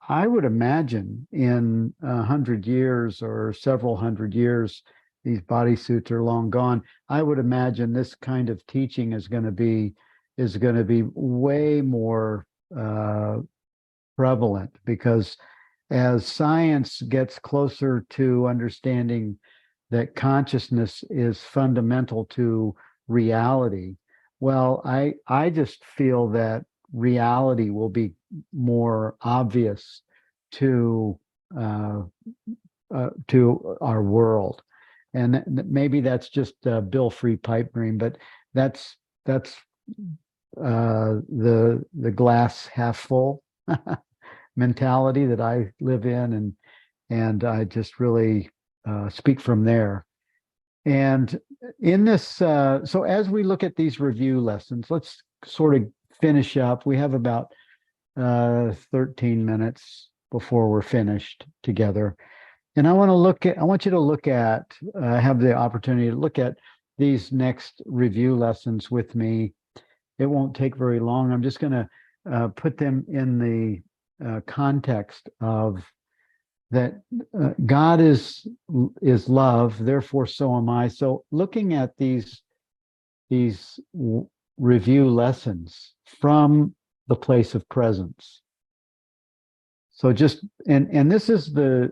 I would imagine in 100 years or several hundred years, these bodysuits are long gone. I would imagine this kind of teaching is going to be way more prevalent, because as science gets closer to understanding that consciousness is fundamental to reality, well, I just feel that reality will be more obvious to our world. And maybe that's just a Bill Free pipe dream, but that's the glass half full mentality that I live in, and I just really speak from there. And in this, so as we look at these review lessons, let's sort of finish up. We have about 13 minutes before we're finished together. And I want you to look at, have the opportunity to look at these next review lessons with me. It won't take very long. I'm just going to put them in the context of that God is love, therefore so am I. So looking at these review lessons from the place of presence. So just and this is the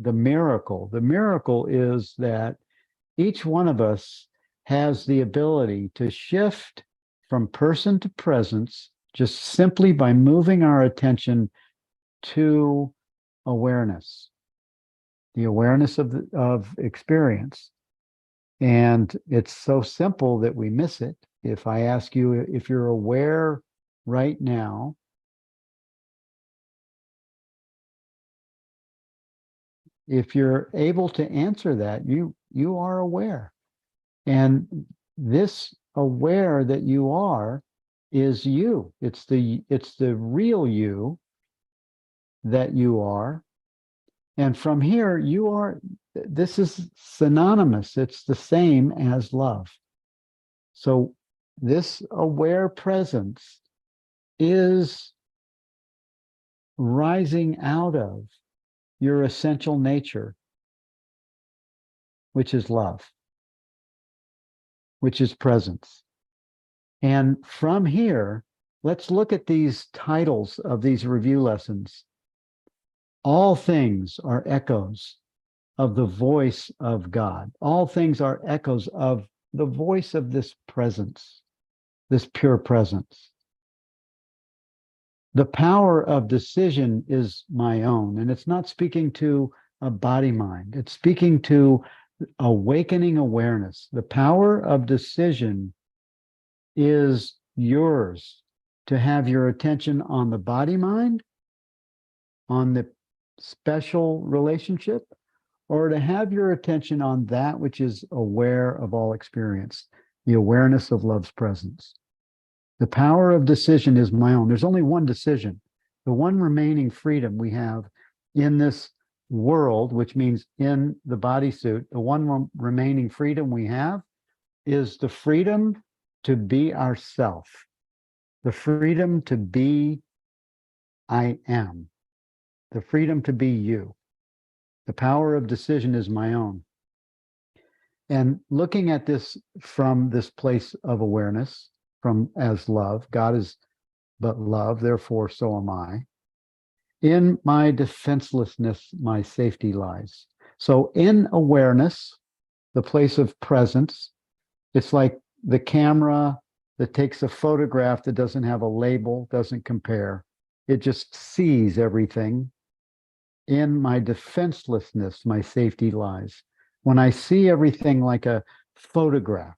miracle. The miracle is that each one of us has the ability to shift from person to presence just simply by moving our attention to awareness, the awareness of experience. And it's so simple that we miss it. If I ask you if you're aware right now, if you're able to answer that, you are aware. And this aware that you are is you. It's the real you that you are. And from here, this is synonymous. It's the same as love. So this aware presence is rising out of your essential nature, which is love, which is presence. And from here, let's look at these titles of these review lessons. All things are echoes of the voice of God. All things are echoes of the voice of this presence, this pure presence. The power of decision is my own, and it's not speaking to a body mind. It's speaking to awakening awareness. The power of decision is yours to have your attention on the body mind, on the special relationship, or to have your attention on that which is aware of all experience, the awareness of love's presence. The power of decision is my own. There's only one decision. The one remaining freedom we have in this world, which means in the bodysuit, the one remaining freedom we have is the freedom to be ourself, the freedom to be I am, the freedom to be you. The power of decision is my own. And looking at this from this place of awareness, from as love, God is but love, therefore so am I. In my defenselessness, my safety lies. So in awareness, the place of presence, it's like the camera that takes a photograph that doesn't have a label, doesn't compare. It just sees everything. In my defenselessness, my safety lies. When I see everything like a photograph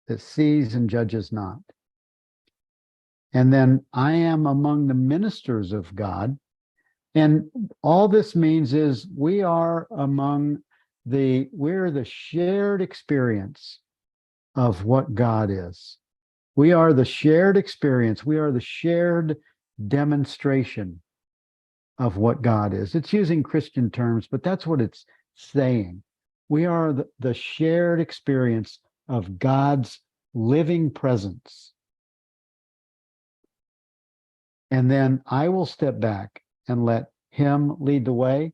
that sees and judges not. And then I am among the ministers of God. And all this means is we're the shared experience of what God is. We are the shared experience. We are the shared demonstration of what God is. It's using Christian terms, but that's what it's saying. We are the shared experience of God's living presence. And then I will step back and let him lead the way.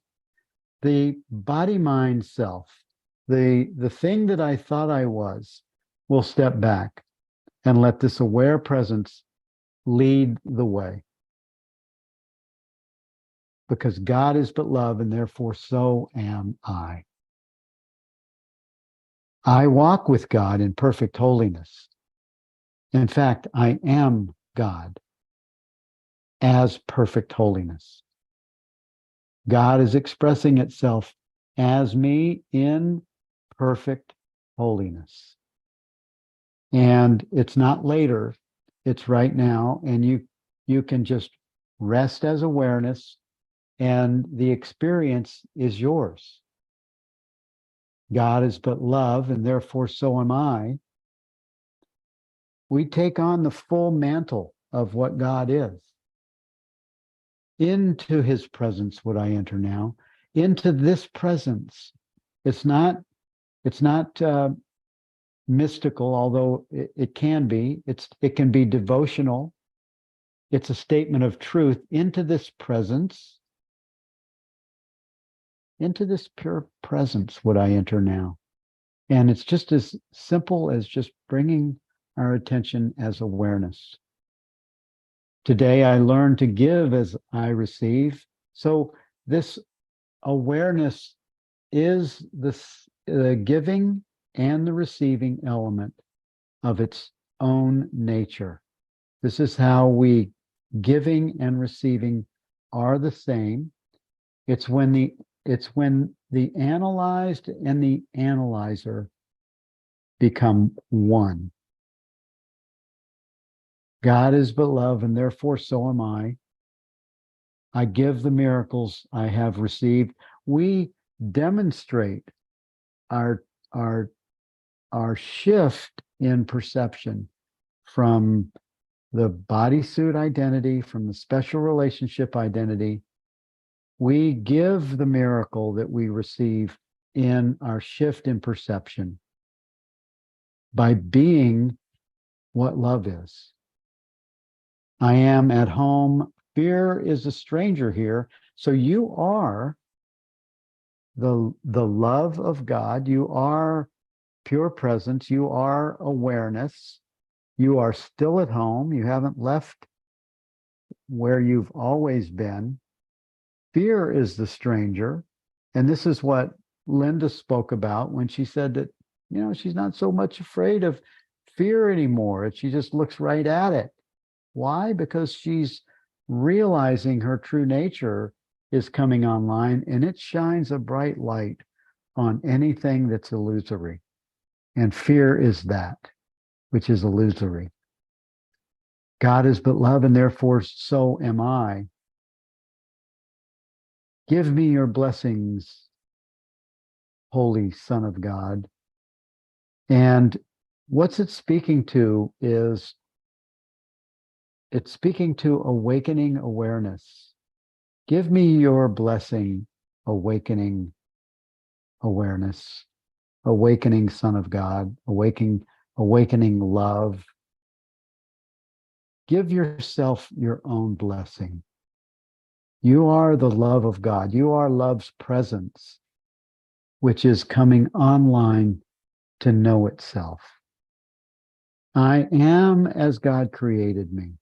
The body-mind self, the thing that I thought I was, will step back and let this aware presence lead the way. Because God is but love, and therefore so am I. I walk with God in perfect holiness. In fact, I am God as perfect holiness. God is expressing itself as me in perfect holiness. And it's not later, it's right now, and you can just rest as awareness, and the experience is yours. God is but love, and therefore so am I. We take on the full mantle of what God is. Into his presence would I enter now. Into this presence. It's not mystical, although it can be. It can be devotional. It's a statement of truth. Into this presence. Into this pure presence would I enter now. And it's just as simple as just bringing our attention as awareness. Today I learn to give as I receive. So this awareness is the giving and the receiving element of its own nature. This is how we giving and receiving are the same. It's when the analyzed and the analyzer become one. God is but love, and therefore so am I. I give the miracles I have received. We demonstrate our shift in perception from the bodysuit identity, from the special relationship identity. We give the miracle that we receive in our shift in perception by being what love is. I am at home. Fear is a stranger here. So you are the love of God. You are pure presence. You are awareness. You are still at home. You haven't left where you've always been. Fear is the stranger. And this is what Linda spoke about when she said that, she's not so much afraid of fear anymore. She just looks right at it. Why? Because she's realizing her true nature is coming online, and it shines a bright light on anything that's illusory. And fear is that which is illusory. God is but love, and therefore so am I. Give me your blessings, Holy Son of God. And what's it speaking to is it's speaking to awakening awareness. Give me your blessing, awakening awareness, awakening Son of God, awakening love. Give yourself your own blessing. You are the love of God. You are love's presence, which is coming online to know itself. I am as God created me.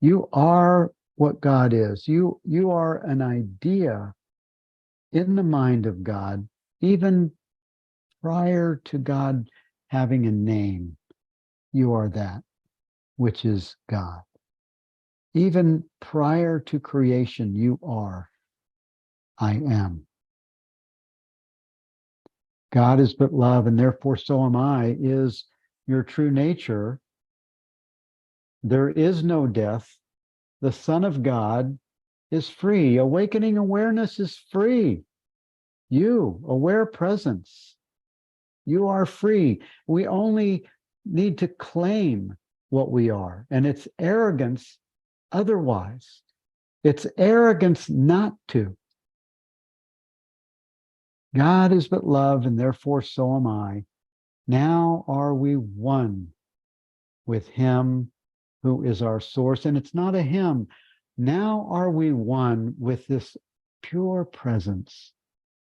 You are what God is. You are an idea in the mind of God, even prior to God having a name. You are that which is God. Even prior to creation, you are. I am. God is but love, and therefore so am I, is your true nature. There is no death. The Son of God is free. Awakening awareness is free. You, aware presence, you are free. We only need to claim what we are, and it's arrogance otherwise. It's arrogance not to. God is but love, and therefore so am I. Now are we one with him who is our source. And it's not a him. Now are we one with this pure presence,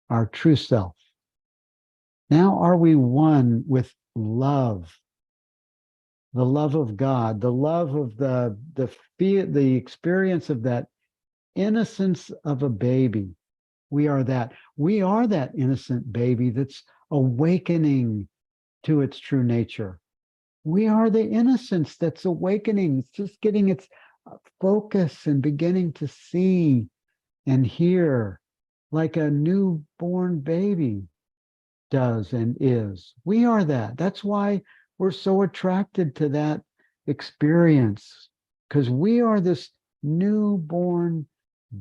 our true self. Now are we one with love, the love of God, the love of the experience of that innocence of a baby. We are that. We are that innocent baby that's awakening to its true nature. We are the innocence that's awakening. It's just getting its focus and beginning to see and hear like a newborn baby does and is. We are that. That's why we're so attracted to that experience, because we are this newborn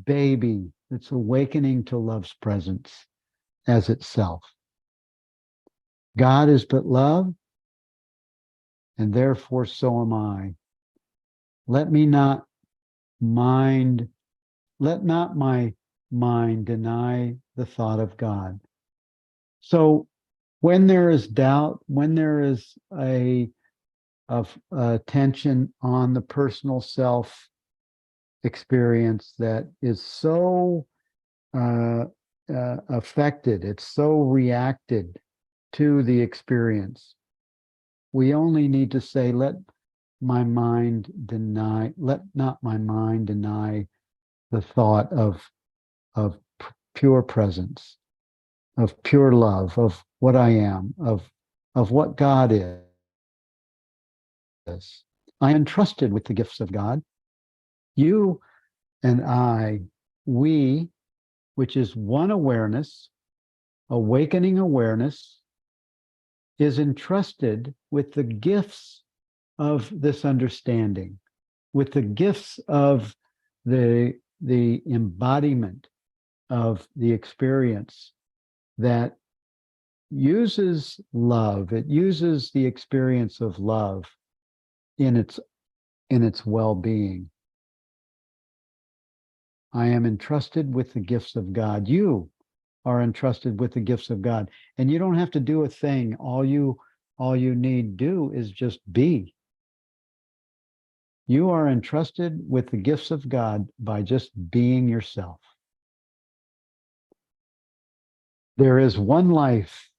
baby that's awakening to love's presence as itself. God is but love, and therefore so am I. Let not my mind deny the thought of God. So when there is doubt, when there is a tension on the personal self experience that is so affected, it's so reacted to the experience, we only need to say, let not my mind deny the thought of pure presence, of pure love, of what I am, of what God is. I am entrusted with the gifts of God. You and I, we, which is one awareness, awakening awareness, is entrusted with the gifts of this understanding, with the gifts of the embodiment of the experience that uses love. It uses the experience of love in its well-being. I am entrusted with the gifts of God. You are entrusted with the gifts of God, and you don't have to do a thing. All you need do is just be. You are entrusted with the gifts of God by just being yourself. There is one life,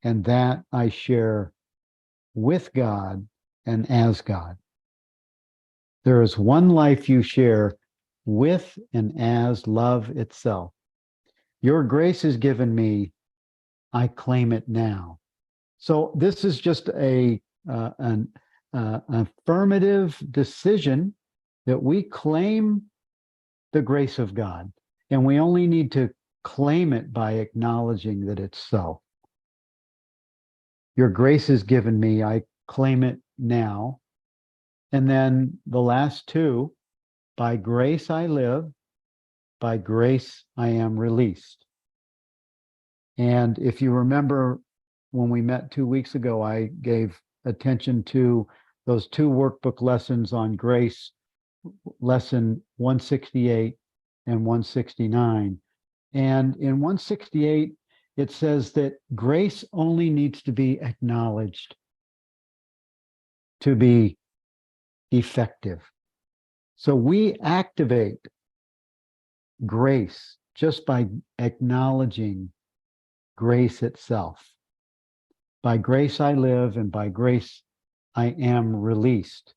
and that I share with God and as God. There is one life you share with and as love itself. Your grace is given me, I claim it now. So this is just an affirmative decision that we claim the grace of God, and we only need to claim it by acknowledging that it's so. Your grace is given me, I claim it now. And then the last two, by grace I live, by grace I am released. And if you remember when we met 2 weeks ago, I gave attention to those 2 workbook lessons on grace, lesson 168 and 169. And in 168, it says that grace only needs to be acknowledged to be effective. So we activate grace just by acknowledging grace itself. By grace I live, and by grace I am released.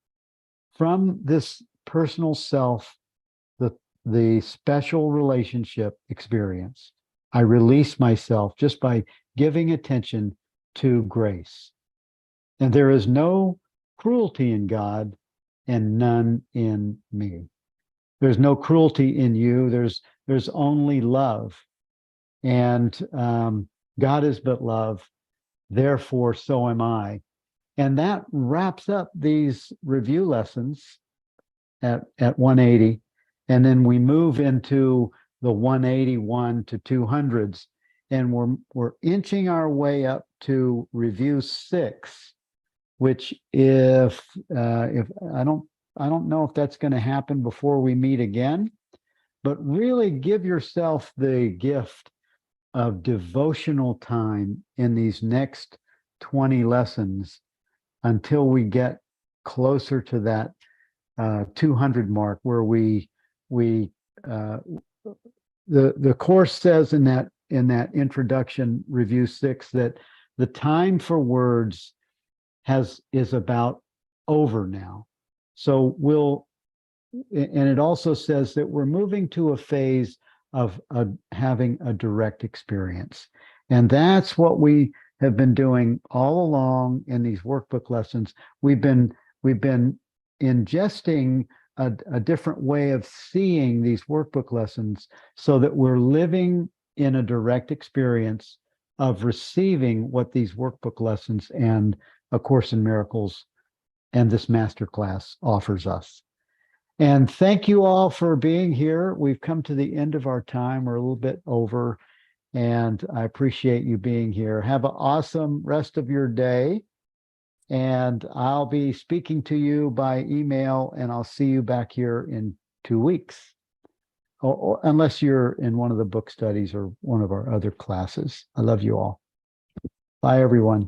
From this personal self, the special relationship experience, I release myself just by giving attention to grace. And there is no cruelty in God and none in me. There's no cruelty in you. There's only love. And God is but love. Therefore, so am I. And that wraps up these review lessons at 180. And then we move into the 181 to 200s. And we're inching our way up to review 6, which if I don't know if that's going to happen before we meet again, but really give yourself the gift of devotional time in these next 20 lessons until we get closer to that 200 mark, where the course says in that introduction, review 6, that the time for words is about over now. So and it also says that we're moving to a phase of having a direct experience. And that's what we have been doing all along in these workbook lessons. We've been ingesting a different way of seeing these workbook lessons so that we're living in a direct experience of receiving what these workbook lessons and A Course in Miracles and this masterclass offers us. And thank you all for being here. We've come to the end of our time. We're a little bit over, and I appreciate you being here. Have an awesome rest of your day. And I'll be speaking to you by email, and I'll see you back here in 2 weeks. Or unless you're in one of the book studies or one of our other classes. I love you all. Bye, everyone.